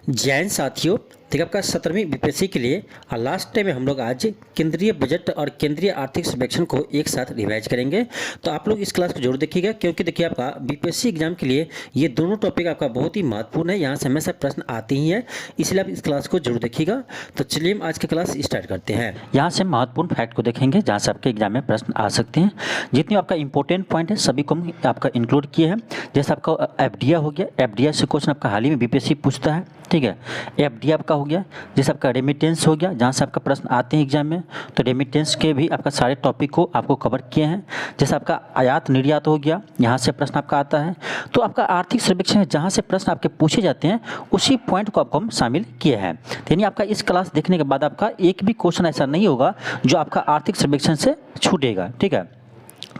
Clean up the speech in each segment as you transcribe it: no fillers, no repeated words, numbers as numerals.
जैन साथियों, देखिए आपका 17वीं बीपीएससी के लिए लास्ट टाइम में हम लोग आज केंद्रीय बजट और केंद्रीय आर्थिक सर्वेक्षण को एक साथ रिवाइज करेंगे। तो आप लोग इस क्लास को जरूर देखिएगा, क्योंकि देखिए आपका बीपीएससी एग्जाम के लिए ये दोनों टॉपिक आपका बहुत ही महत्वपूर्ण है। यहाँ से हमेशा प्रश्न आते ही हैं, इसलिए आप इस क्लास को जरूर देखिएगा। तो चलिए हम आज की क्लास स्टार्ट करते हैं। यहाँ से महत्वपूर्ण फैक्ट को देखेंगे जहाँ से आपके एग्जाम में प्रश्न आ सकते हैं। जितने आपका इंपॉर्टेंट पॉइंट है सभी को हम आपका इंक्लूड किए हैं। जैसे आपका एफडीआई हो गया, एफडीआई से क्वेश्चन आपका हाल ही में बीपीएससी पूछता है, ठीक है। एफडीआई आपका हो गया, जैसे आपका रेमिटेंस हो गया, जहाँ से आपका प्रश्न आते हैं एग्जाम में, तो रेमिटेंस के भी आपका सारे टॉपिक को आपको कवर किए हैं। जैसे आपका आयात निर्यात हो गया, यहाँ से प्रश्न आपका आता है। तो आपका आर्थिक सर्वेक्षण जहाँ से प्रश्न आपके पूछे जाते हैं उसी पॉइंट को आपको हम शामिल किए हैं। यानी आपका इस क्लास देखने के बाद आपका एक भी क्वेश्चन ऐसा नहीं होगा जो आपका आर्थिक सर्वेक्षण से छूटेगा, ठीक है।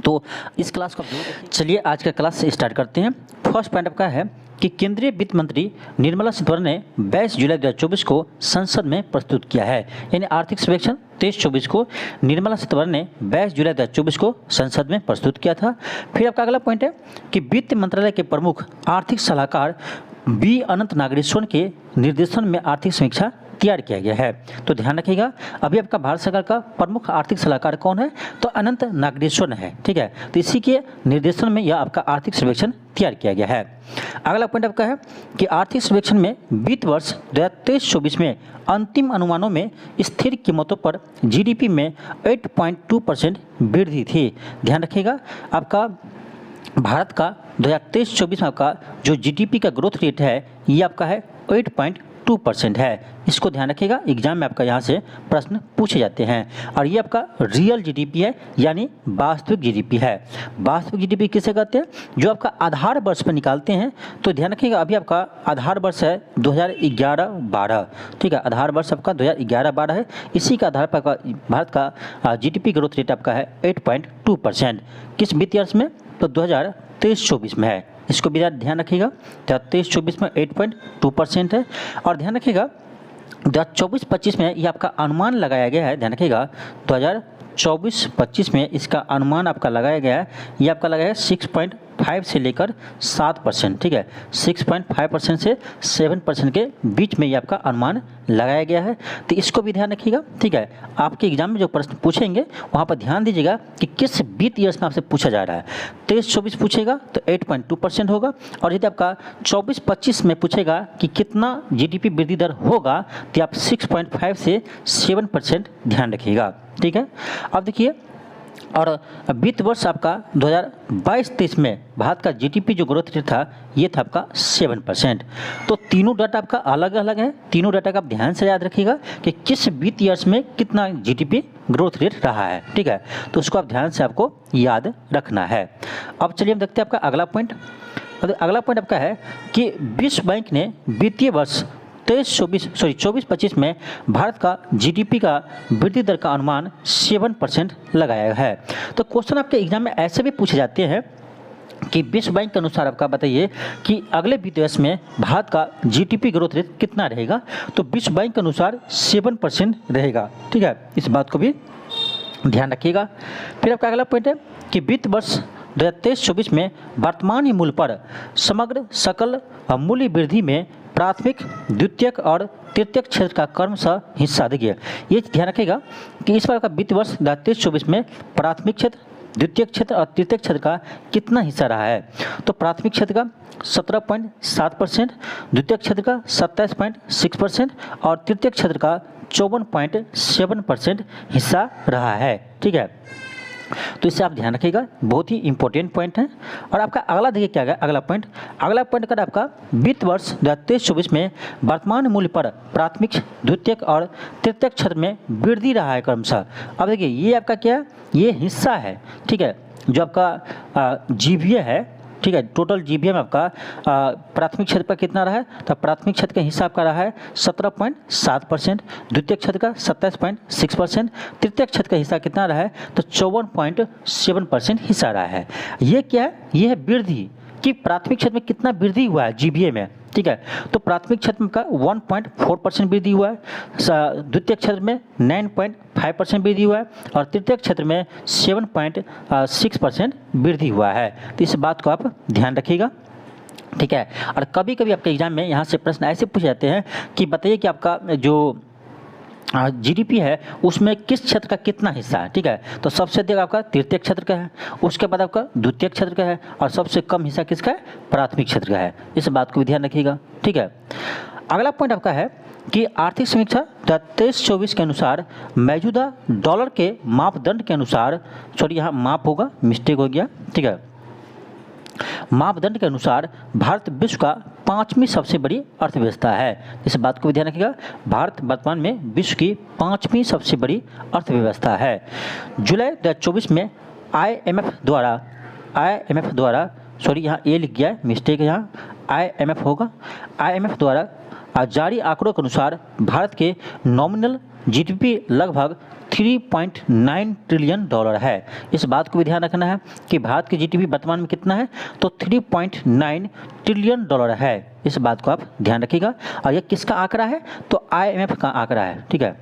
तो इस क्लास को चलिए आज का क्लास स्टार्ट करते हैं। फर्स्ट पॉइंट आपका है कि केंद्रीय वित्त मंत्री निर्मला सीतारमण ने 22 जुलाई 2024 को संसद में प्रस्तुत किया है। यानी आर्थिक सर्वेक्षण 23-24 को निर्मला सीतारमण ने 22 जुलाई 2024 को संसद में प्रस्तुत किया था। फिर आपका अगला पॉइंट है कि वित्त मंत्रालय के प्रमुख आर्थिक सलाहकार बी अनंत नागेश्वर के निर्देशन में आर्थिक समीक्षा तैयार किया गया है। तो ध्यान रखिएगा, अभी आपका भारत सरकार का प्रमुख आर्थिक सलाहकार कौन है, तो अनंत नागेश्वर है, ठीक है। तो इसी के निर्देशन में यह आपका आर्थिक सर्वेक्षण तैयार किया गया है। अगला पॉइंट आपका है कि आर्थिक सर्वेक्षण में वित्त वर्ष 2023-24 में अंतिम अनुमानों में स्थिर कीमतों पर जीडीपी में 8.2% वृद्धि थी। ध्यान रखिएगा, आपका भारत का 2023-24 में आपका जो जीडीपी का ग्रोथ रेट है ये आपका है 8.2% है। इसको ध्यान रखिएगा, एग्जाम में आपका यहाँ से प्रश्न पूछे जाते हैं। और ये आपका रियल जीडीपी है, यानी वास्तविक जीडीपी है। वास्तविक जीडीपी किसे कहते हैं, जो आपका आधार वर्ष पर निकालते हैं। तो ध्यान रखिएगा, अभी आपका आधार वर्ष है 2011-12, ठीक है। आधार वर्ष आपका 2011-12 है। इसी के आधार पर भारत का जीडीपी ग्रोथ रेट आपका है 8.2%। किस वित्तीय वर्ष में, तो 2023-24 में है। इसको भी ध्यान रखिएगा, 2023-24 में 8.2% है। और ध्यान रखिएगा 2024-25 में ये आपका अनुमान लगाया गया है। ध्यान रखिएगा 2024-25 में इसका अनुमान आपका लगाया गया है, ये आपका लगाया है 6.5 से लेकर 7%, ठीक है। 6.5% से 7% के बीच में ये आपका अनुमान लगाया गया है। तो इसको भी ध्यान rखिएगा, ठीक है। आपके एग्जाम में जो प्रश्न पूछेंगे वहाँ पर ध्यान दीजिएगा कि किस वित्त वर्ष में आपसे पूछा जा रहा है। 23-24 पूछेगा तो 8.2% होगा, और यदि आपका 24-25 में पूछेगा कि कितना जीडीपी वृद्धि दर होगा तो आप 6.5 से 7% ध्यान रखिएगा, ठीक है। अब देखिए, और वित्त वर्ष आपका 2022-23 में भारत का जीडीपी जो ग्रोथ रेट था ये था आपका 7%। तो तीनों डाटा आपका अलग अलग है। तीनों डाटा का आप ध्यान से याद रखिएगा कि किस वित्त वर्ष में कितना जीडीपी ग्रोथ रेट रहा है, ठीक है। तो उसको आप ध्यान से आपको याद रखना है। अब चलिए हम देखते हैं आपका अगला पॉइंट। अगला पॉइंट आपका है कि विश्व बैंक ने वित्तीय वर्ष 24-25 में भारत का जीडीपी का वृद्धि दर का अनुमान 7% लगाया है। तो क्वेश्चन आपके एग्जाम में ऐसे भी पूछे जाते हैं कि विश्व बैंक के अनुसार आपका बताइए कि अगले वित्तीय वर्ष में भारत का जीडीपी ग्रोथ रेट कितना रहेगा। तो विश्व बैंक के अनुसार 7% रहेगा, ठीक है। इस बात को भी ध्यान रखिएगा। फिर आपका अगला पॉइंट है कि वित्त वर्ष 2023-24 में वर्तमान मूल्य पर समग्र सकल मूल्य वृद्धि में प्राथमिक, द्वितीयक और तृतीयक क्षेत्र का क्रमशः हिस्सा देखिए। ये ध्यान रखिएगा कि इस बार का वित्त वर्ष 2023-24 में प्राथमिक क्षेत्र, द्वितीयक क्षेत्र और तृतीयक क्षेत्र का कितना हिस्सा रहा है। तो प्राथमिक क्षेत्र का 17.7%, द्वितीयक क्षेत्र का 27.6% और तृतीयक क्षेत्र का 54.7% हिस्सा रहा है, ठीक है। तो इससे आप ध्यान रखिएगा, बहुत ही इंपॉर्टेंट पॉइंट है। और आपका अगला देखिए क्या है, अगला पॉइंट कर आपका वित्त वर्ष 2023-24 में वर्तमान मूल्य पर प्राथमिक, द्वितीयक और तृतीयक क्षेत्र में वृद्धि रहा है क्रमशः। अब देखिए ये आपका क्या है, ये हिस्सा है, ठीक है, जो आपका जीवीए है, ठीक है। टोटल जीवीए में आपका प्राथमिक क्षेत्र का कितना रहा है, तो प्राथमिक क्षेत्र का हिस्सा आपका रहा है 17.7%, द्वितीय क्षेत्र का 27.6%, तृतीय क्षेत्र का हिस्सा कितना रहा है, तो 54.7% हिस्सा रहा है। ये क्या है, ये है वृद्धि कि प्राथमिक क्षेत्र में कितना वृद्धि हुआ है जीवीए में, ठीक है। तो प्राथमिक क्षेत्र में का 1.4% वृद्धि हुआ है, द्वितीय क्षेत्र में 9.5% वृद्धि हुआ है और तृतीय क्षेत्र में 7.6% वृद्धि हुआ है। तो इस बात को आप ध्यान रखिएगा। ठीक है। और कभी कभी आपके एग्जाम में यहाँ से प्रश्न ऐसे पूछे जाते हैं कि बताइए कि आपका जो जीडीपी है उसमें किस क्षेत्र का कितना हिस्सा है। ठीक है, तो सबसे अधिक आपका तृतीय क्षेत्र का है, उसके बाद आपका द्वितीय क्षेत्र का है, और सबसे कम हिस्सा किसका है, प्राथमिक क्षेत्र का है। इस बात को भी ध्यान रखिएगा। ठीक है, अगला पॉइंट आपका है कि आर्थिक समीक्षा 23-24 के अनुसार मौजूदा डॉलर के मापदंड के अनुसार, सॉरी यहाँ माप होगा, मिस्टेक हो गया। ठीक है, मापदंड के अनुसार भारत विश्व का 5वीं सबसे बड़ी अर्थव्यवस्था है। इस बात को भी ध्यान रखिएगा, भारत वर्तमान में विश्व की 5वीं सबसे बड़ी अर्थव्यवस्था है। जुलाई 2024 में IMF द्वारा सॉरी यहाँ ए लिख गया है, मिस्टेक है, यहाँ IMF होगा। IMF द्वारा जारी आंकड़ों के अनुसार भारत के नॉमिनल जीडीपी लगभग 3.9 ट्रिलियन डॉलर है। इस बात को भी ध्यान रखना है कि भारत की जीडीपी वर्तमान में कितना है, तो 3.9 ट्रिलियन डॉलर है। इस बात को आप ध्यान रखिएगा। और ये किसका आंकड़ा है, तो IMF का आंकड़ा है। ठीक है,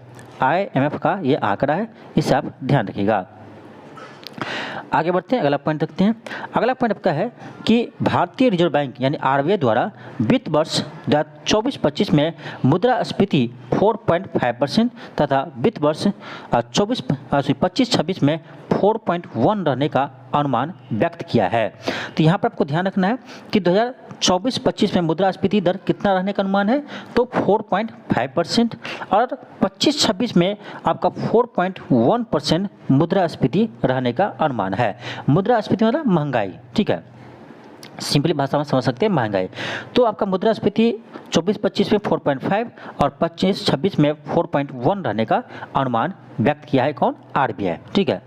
IMF का ये आंकड़ा है, इसे आप ध्यान रखिएगा। आगे बढ़ते हैं, अगला पॉइंट देखते हैं। अगला पॉइंट आपका है कि भारतीय रिजर्व बैंक यानी RBI द्वारा वित्त वर्ष 2024-25 में मुद्रास्फीति 4.5% तथा वित्त वर्ष 25-26 में 4.1 रहने का अनुमान व्यक्त किया है। तो यहाँ पर आपको ध्यान रखना है कि 2024-25 में मुद्रास्फीति दर कितना रहने का अनुमान है, तो 4.5%, और 25-26 में आपका 4.1% मुद्रास्फीति रहने का अनुमान है। मुद्रास्फीति मतलब महंगाई। ठीक है, सिंपली भाषा में समझ सकते हैं, महंगाई। तो आपका मुद्रास्फीति 24-25 में 4.5 और 25-26 में 4.1 रहने का अनुमान व्यक्त किया है कौन, RBI। ठीक है,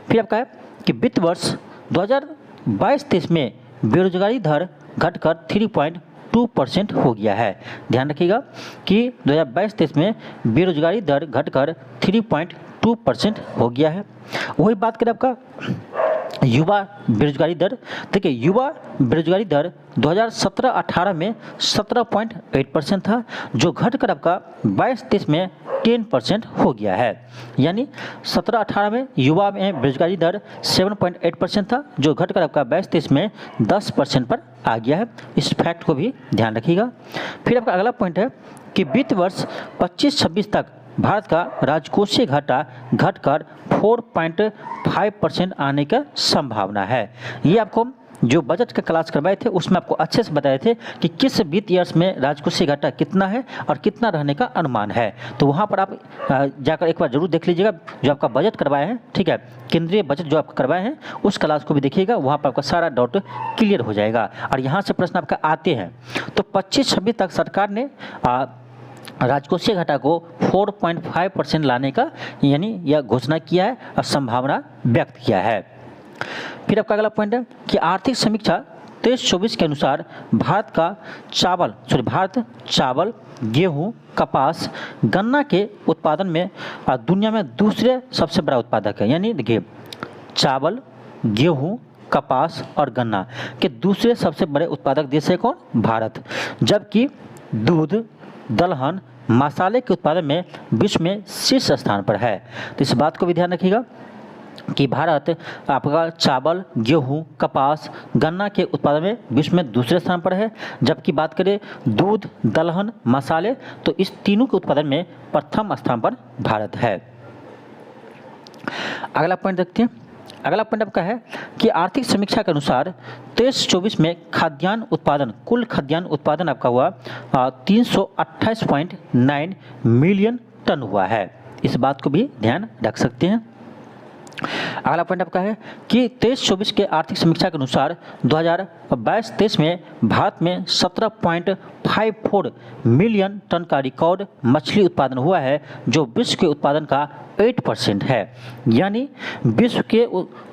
फिर आपका है कि वित्त वर्ष 2022-23 में बेरोजगारी दर घटकर 3.2% हो गया है। ध्यान रखिएगा कि 2022-23 में बेरोजगारी दर घटकर 3.2% हो गया है। वही बात करें आपका युवा बेरोजगारी दर, देखिए युवा बेरोजगारी दर 2017-18 में 17.8% था, जो घटकर आपका 22-23 में 10% हो गया है। यानी 17-18 में युवा में बेरोजगारी दर 7.8% था, जो घटकर आपका 22-23 में 10% पर आ गया है। इस फैक्ट को भी ध्यान रखिएगा। फिर आपका अगला पॉइंट है कि वित्त वर्ष 25-26 तक भारत का राजकोषीय घाटा घटकर 4.5% आने का संभावना है। ये आपको जो बजट का क्लास करवाए थे उसमें आपको अच्छे से बताए थे कि किस वित्त वर्ष में राजकोषीय घाटा कितना है और कितना रहने का अनुमान है। तो वहाँ पर आप जाकर एक बार जरूर देख लीजिएगा, जो आपका बजट करवाए हैं। ठीक है, केंद्रीय बजट जो आपका करवाए हैं उस क्लास को भी देखिएगा, वहाँ पर आपका सारा डाउट क्लियर हो जाएगा। और यहाँ से प्रश्न आपका आते हैं। तो 25-26 तक सरकार ने राजकोषीय घाटा को 4.5% लाने का यानी यह घोषणा किया है और संभावना व्यक्त किया है। फिर आपका अगला पॉइंट है कि आर्थिक समीक्षा 23-24 के अनुसार भारत चावल, गेहूं, कपास, गन्ना के उत्पादन में दुनिया में दूसरे सबसे बड़ा उत्पादक है। यानी देखिए चावल, गेहूं, कपास और गन्ना के दूसरे सबसे बड़े उत्पादक देश है कौन, भारत। जबकि दूध, दलहन, मसाले के उत्पादन में विश्व में शीर्ष स्थान पर है। तो इस बात को भी ध्यान रखिएगा कि भारत आपका चावल, गेहूं, कपास, गन्ना के उत्पादन में विश्व में दूसरे स्थान पर है। जबकि बात करें दूध, दलहन, मसाले, तो इस तीनों के उत्पादन में प्रथम स्थान पर भारत है। अगला पॉइंट देखते हैं। अगला पॉइंट आपका है कि आर्थिक समीक्षा के अनुसार 23-24 में कुल खाद्यान्न उत्पादन आपका हुआ 328.9 मिलियन टन हुआ है। इस बात को भी ध्यान रख सकते हैं। अगला पॉइंट आपका है कि 23-24 के आर्थिक समीक्षा के अनुसार 2022-23 में भारत में 17.54 मिलियन टन का रिकॉर्ड मछली उत्पादन हुआ है, जो विश्व के उत्पादन का 8% है। यानी विश्व के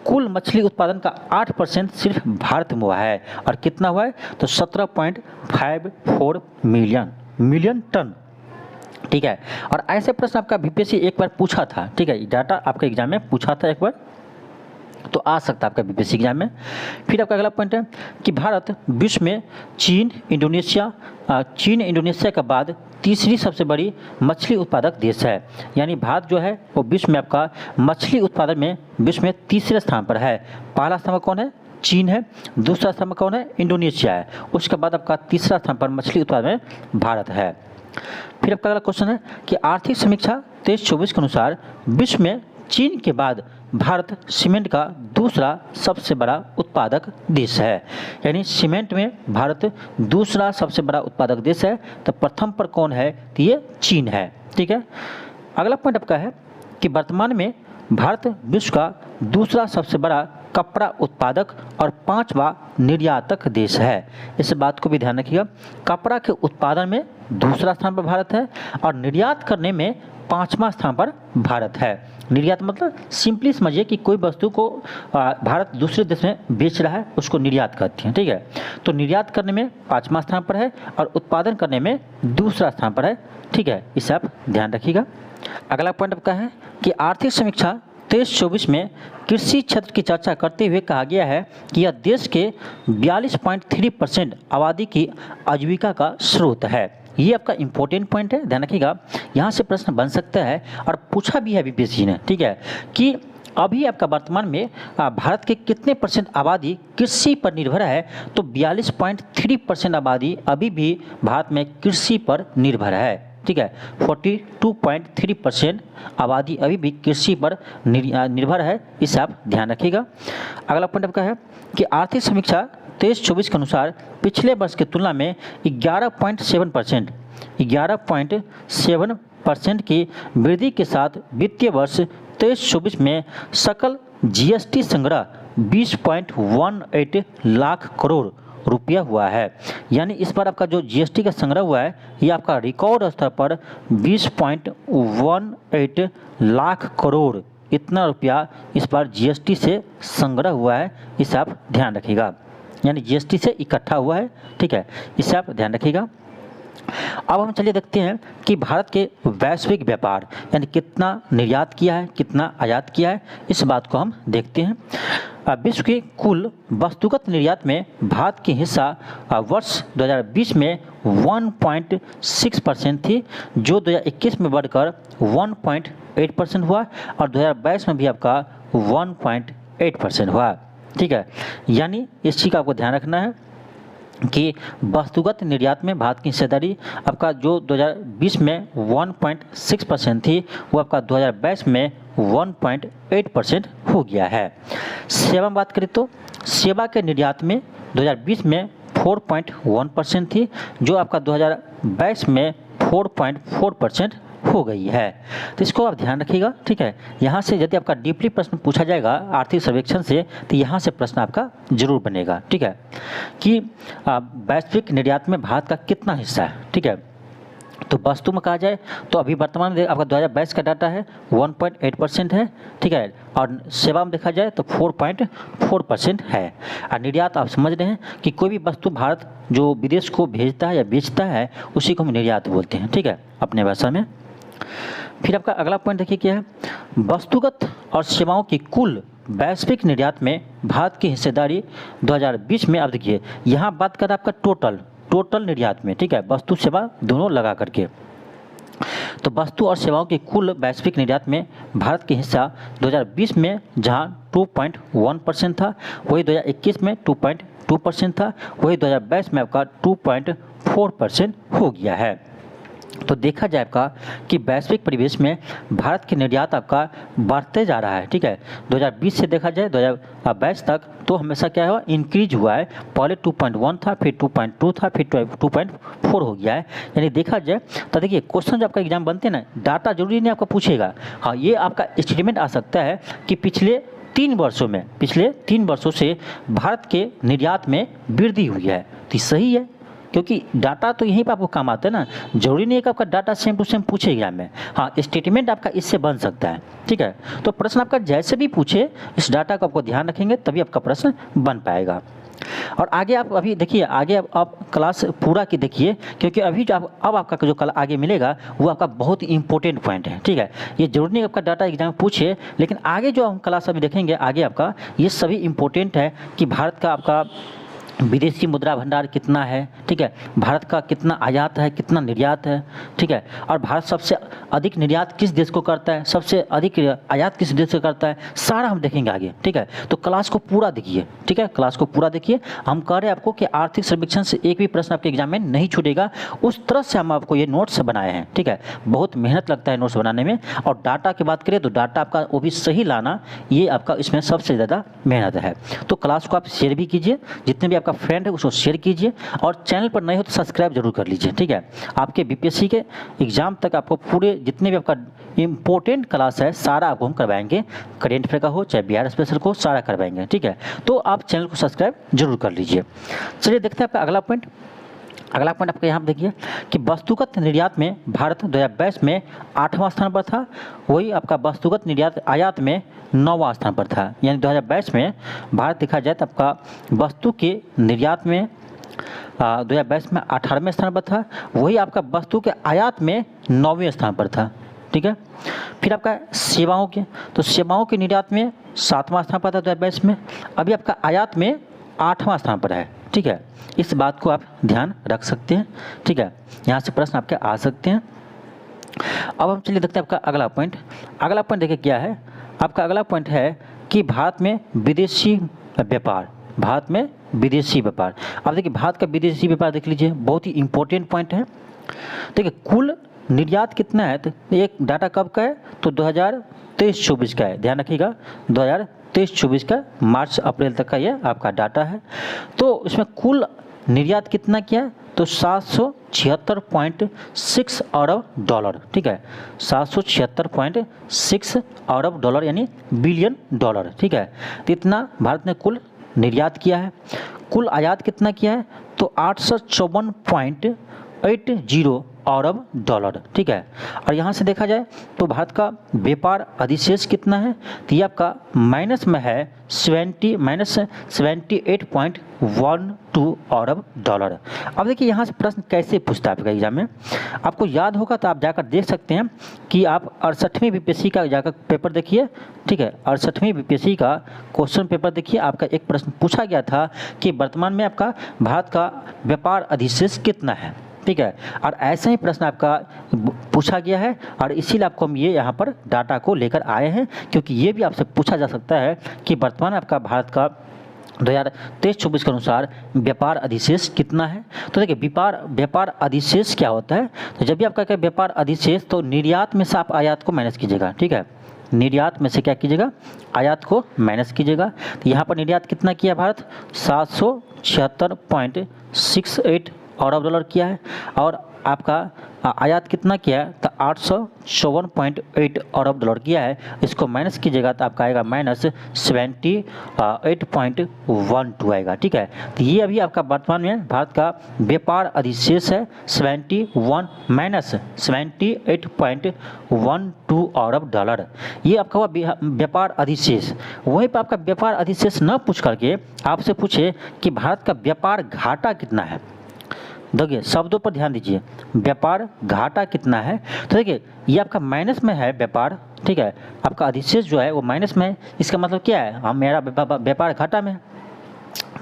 कुल मछली उत्पादन का 8% सिर्फ भारत में हुआ है। और कितना हुआ है, तो 17.54 मिलियन टन। ठीक है, और ऐसे प्रश्न आपका बीपीएससी एक बार पूछा था। ठीक है, डाटा आपका एग्जाम में पूछा था एक बार, तो आ सकता है आपका बीपीएससी एग्जाम में। फिर आपका अगला पॉइंट है कि भारत विश्व में चीन, इंडोनेशिया के बाद तीसरी सबसे बड़ी मछली उत्पादक देश है। यानी भारत जो है वो विश्व में आपका मछली उत्पादन में विश्व में तीसरे स्थान पर है। पहला स्थान पर कौन है, चीन है, दूसरा स्थान पर कौन है, इंडोनेशिया है, उसके बाद आपका तीसरा स्थान पर मछली उत्पादन में भारत है। फिर आपका अगला क्वेश्चन है कि आर्थिक समीक्षा 23-24 के अनुसार विश्व में चीन के बाद भारत सीमेंट का दूसरा सबसे बड़ा उत्पादक देश है। यानी सीमेंट में भारत दूसरा सबसे बड़ा उत्पादक देश है, तो प्रथम पर कौन है, तो ये चीन है। ठीक है, अगला पॉइंट आपका है कि वर्तमान में भारत विश्व का दूसरा सबसे बड़ा कपड़ा उत्पादक और 5वां निर्यातक देश है। इस बात को भी ध्यान रखिएगा, कपड़ा के उत्पादन में दूसरा स्थान पर भारत है और निर्यात करने में 5वां स्थान पर भारत है। निर्यात मतलब सिंपली समझिए कि कोई वस्तु को भारत दूसरे देश में बेच रहा है, उसको निर्यात कहते हैं। ठीक है, तो निर्यात करने में 5वां स्थान पर है और उत्पादन करने में दूसरा स्थान पर है। ठीक है, इसे आप ध्यान रखिएगा। अगला पॉइंट आपका है कि आर्थिक समीक्षा 23-24 में कृषि क्षेत्र की चर्चा करते हुए कहा गया है कि यह देश के 42.3% आबादी की आजीविका का स्रोत है। ये आपका इंपॉर्टेंट पॉइंट है, ध्यान रखिएगा। यहाँ से प्रश्न बन सकता है और पूछा भी है बीपीएससी ने। ठीक है, कि अभी आपका वर्तमान में भारत के कितने % आबादी कृषि पर निर्भर है, तो 42.3% आबादी अभी भी भारत में कृषि पर निर्भर है। ठीक है, 42.3% आबादी अभी भी कृषि पर निर्भर है, इसे आप ध्यान रखिएगा। अगला पॉइंट आपका है कि आर्थिक समीक्षा 23-24 के अनुसार पिछले वर्ष की तुलना में 11.7% की वृद्धि के साथ वित्तीय वर्ष 23-24 में सकल जीएसटी संग्रह 20.18 लाख करोड़ रुपया हुआ है। यानी इस बार आपका जो जीएसटी का संग्रह हुआ है, ये आपका रिकॉर्ड स्तर पर 20.18 लाख करोड़ इतना रुपया इस बार जीएसटी से संग्रह हुआ है, इसे आप ध्यान रखिएगा। यानी जीएसटी से इकट्ठा हुआ है। ठीक है, इसे आप ध्यान रखिएगा। अब हम चलिए देखते हैं कि भारत के वैश्विक व्यापार यानी कितना निर्यात किया है, कितना आयात किया है, इस बात को हम देखते हैं। विश्व के कुल वस्तुगत निर्यात में भारत की हिस्सा वर्ष 2020 में 1.6% थी, जो 2021 में बढ़कर 1.8% हुआ और 2022 में भी आपका 1.8% हुआ। ठीक है, यानी इस चीज़ का आपको ध्यान रखना है कि वस्तुगत निर्यात में भारत की हिस्सेदारी आपका जो 2020 में 1.6% थी, वो आपका 2022 में 1.8% हो गया है। सेवा में बात करें तो सेवा के निर्यात में 2020 में 4.1% थी, जो आपका 2022 में 4.4% हो गई है। तो इसको आप ध्यान रखिएगा। ठीक है, यहाँ से यदि आपका डीपली प्रश्न पूछा जाएगा आर्थिक सर्वेक्षण से, तो यहाँ से प्रश्न आपका जरूर बनेगा। ठीक है, कि वैश्विक निर्यात में भारत का कितना हिस्सा है। ठीक है, तो वस्तु में कहा जाए तो अभी वर्तमान में आपका 2022 का डाटा है 1.8% है। ठीक है, और सेवा में देखा जाए तो 4.4% है। और निर्यात आप समझ रहे हैं कि कोई भी वस्तु भारत जो विदेश को भेजता है या बेचता है, उसी को हम निर्यात बोलते हैं। ठीक है, अपने भाषा में। फिर आपका अगला पॉइंट देखिए क्या है, वस्तुगत और सेवाओं की कुल वैश्विक निर्यात में भारत की हिस्सेदारी 2020 में, अब देखिए यहाँ बात कर आपका टोटल निर्यात में। ठीक है, वस्तु सेवा दोनों लगा करके, तो वस्तु और सेवाओं की कुल वैश्विक निर्यात में भारत की हिस्सा 2020 में जहाँ 2.1% था, वही 2021 में 2.2% था, वही 2022 में आपका 2.4% हो गया है। तो देखा जाए आपका कि वैश्विक परिवेश में भारत की निर्यात आपका बढ़ते जा रहा है। ठीक है, 2020 से देखा जाए 2022 तक तो हमेशा क्या हुआ, इंक्रीज हुआ है। पहले 2.1 था, फिर 2.2 था, फिर 2.4 हो गया है। यानी देखा जाए तो देखिए क्वेश्चन जब आपका एग्जाम बनते हैं ना, डाटा जरूरी नहीं आपका पूछेगा, हाँ ये आपका एस्टिमेट आ सकता है कि पिछले 3 वर्षों से भारत के निर्यात में वृद्धि हुई है। तो सही है, क्योंकि डाटा तो यहीं पर आपको काम आता है ना, जरूरी नहीं है कि आपका डाटा सेम टू सेम पूछे एग्जाम में, हाँ स्टेटमेंट आपका इससे बन सकता है। ठीक है, तो प्रश्न आपका जैसे भी पूछे इस डाटा को आपको ध्यान रखेंगे तभी आपका प्रश्न बन पाएगा। और आगे आप अभी देखिए, आगे आप क्लास पूरा की देखिए, क्योंकि अभी जो अब आपका जो कल आगे मिलेगा वो आपका बहुत इंपॉर्टेंट पॉइंट है। ठीक है, ये जरूरी नहीं आपका डाटा एग्जाम पूछे, लेकिन आगे जो हम क्लास अभी देखेंगे आगे आपका ये सभी इंपॉर्टेंट है कि भारत का आपका विदेशी मुद्रा भंडार कितना है, ठीक है, भारत का कितना आयात है, कितना निर्यात है, ठीक है, और भारत सबसे अधिक निर्यात किस देश को करता है, सबसे अधिक आयात किस देश से करता है, सारा हम देखेंगे आगे, ठीक है। तो क्लास को पूरा देखिए, ठीक है, क्लास को पूरा देखिए। हम कह रहे हैं आपको कि आर्थिक सर्वेक्षण से एक भी प्रश्न आपके एग्जाम में नहीं छूटेगा, उस तरह से हम आपको ये नोट्स बनाए हैं, ठीक है। बहुत मेहनत लगता है नोट्स बनाने में, और डाटा की बात करें तो डाटा आपका वो भी सही लाना, ये आपका इसमें सबसे ज़्यादा मेहनत है। तो क्लास को आप शेयर भी कीजिए, जितने भी आपका फ्रेंड है उसको शेयर कीजिए, और चैनल पर नए हो तो सब्सक्राइब जरूर कर लीजिए, ठीक है। आपके बीपीएससी के एग्जाम तक आपको पूरे जितने भी आपका इंपॉर्टेंट क्लास है सारा आपको हम करवाएंगे, करेंट अफेयर का हो चाहे बिहार स्पेशल को, सारा करवाएंगे, ठीक है। तो आप चैनल को सब्सक्राइब जरूर कर लीजिए। चलिए देखते हैं आपका अगला पॉइंट। अगला पॉइंट आपका यहाँ देखिए कि वस्तुगत निर्यात में भारत 2022 में 8वां स्थान पर था, वही आपका वस्तुगत निर्यात आयात में 9वां स्थान पर था। यानी 2022 में भारत देखा जाए तो आपका वस्तु के निर्यात में 2022 में 18वें स्थान पर था, वही आपका वस्तु के आयात में 9वें स्थान पर था, ठीक है। फिर आपका सेवाओं के, तो सेवाओं के निर्यात में 7वां स्थान पर था 2022 में, अभी आपका आयात में 8वां स्थान पर है, ठीक है। इस बात को आप ध्यान रख सकते हैं, ठीक है, यहाँ से प्रश्न आपके आ सकते हैं। अब हम चलिए देखते हैं आपका अगला पॉइंट। अगला पॉइंट देखिए क्या है, आपका अगला पॉइंट है कि भारत में विदेशी व्यापार, भारत में विदेशी व्यापार। अब देखिए भारत का विदेशी व्यापार देख लीजिए, बहुत ही इंपॉर्टेंट पॉइंट है। देखिए कुल निर्यात कितना है, तो एक डाटा कब का है, तो 2023-24 का है, ध्यान रखिएगा 2023-24 का मार्च अप्रैल तक का ये आपका डाटा है। तो इसमें कुल निर्यात कितना किया है, तो 776.6 अरब डॉलर, ठीक है, 776.6 अरब डॉलर यानी बिलियन डॉलर, ठीक है। तो इतना भारत ने कुल निर्यात किया है। कुल आयात कितना किया है, तो 854.80 अरब डॉलर, ठीक है। और यहाँ से देखा जाए तो भारत का व्यापार अधिशेष कितना है, तो ये आपका माइनस में है -78.12 अरब डॉलर। अब देखिए यहाँ से प्रश्न कैसे पूछता है आपका एग्जाम में, आपको याद होगा तो आप जाकर देख सकते हैं कि आप 68वीं बीपीएससी का जाकर पेपर देखिए, ठीक है, 68वीं बीपीएससी का क्वेश्चन पेपर देखिए। आपका एक प्रश्न पूछा गया था कि वर्तमान में आपका भारत का व्यापार अधिशेष कितना है, ठीक है, और ऐसा ही प्रश्न आपका पूछा गया है, और इसीलिए आपको हम ये यहाँ पर डाटा को लेकर आए हैं, क्योंकि ये भी आपसे पूछा जा सकता है कि वर्तमान आपका भारत का 2023-24 के अनुसार व्यापार अधिशेष कितना है। तो देखिए व्यापार अधिशेष क्या होता है, तो जब भी आपका क्या व्यापार अधिशेष, तो निर्यात में से आप आयात को माइनस कीजिएगा, ठीक है, निर्यात में से क्या कीजिएगा, आयात को माइनस कीजिएगा। तो यहाँ पर निर्यात कितना किया भारत, 776.68 अरब डॉलर किया है, और आपका आयात कितना किया है, तो 854.8 अरब डॉलर किया है। इसको माइनस कीजिएगा तो आपका आएगा -78.12 आएगा, ठीक है। तो ये अभी आपका वर्तमान में भारत का व्यापार अधिशेष है 78.12 अरब डॉलर, ये आपका हुआ व्यापार अधिशेष। वहीं पर आपका व्यापार अधिशेष न पूछ करके आपसे पूछे कि भारत का व्यापार घाटा कितना है, देखिए शब्दों पर ध्यान दीजिए, व्यापार घाटा कितना है, तो देखिए ये आपका माइनस में है व्यापार, ठीक है, आपका अधिशेष जो है वो माइनस में है। इसका मतलब क्या है, हम मेरा व्यापार घाटा में है,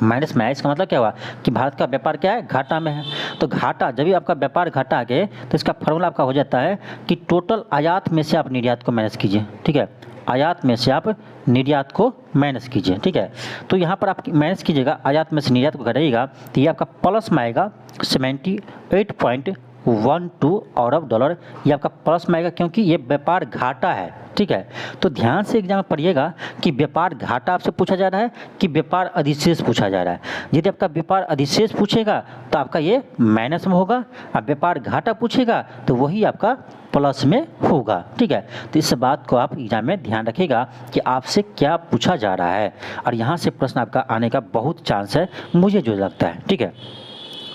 माइनस में है, इसका मतलब क्या हुआ कि भारत का व्यापार क्या है, घाटा में है। तो घाटा, जब भी आपका व्यापार घाटा आ गए तो इसका फॉर्मूला आपका हो जाता है कि टोटल आयात में से आप निर्यात को माइनस कीजिए, ठीक है, आयात में से आप निर्यात को माइनस कीजिए, ठीक है। तो यहाँ पर आप माइनस कीजिएगा, आयात में से निर्यात को घटाइएगा, तो ये आपका प्लस में आएगा 78.12 अरब डॉलर, ये आपका प्लस में आएगा क्योंकि ये व्यापार घाटा है, ठीक है। तो ध्यान से एग्जाम में पढ़िएगा कि व्यापार घाटा आपसे पूछा जा रहा है कि व्यापार अधिशेष पूछा जा रहा है। यदि आपका व्यापार अधिशेष पूछेगा तो आपका ये माइनस में होगा, और व्यापार घाटा पूछेगा तो वही आपका प्लस में होगा, ठीक है। तो इस बात को आप एग्जाम में ध्यान रखिएगा कि आपसे क्या पूछा जा रहा है, और यहाँ से प्रश्न आपका आने का बहुत चांस है, मुझे जो लगता है, ठीक है।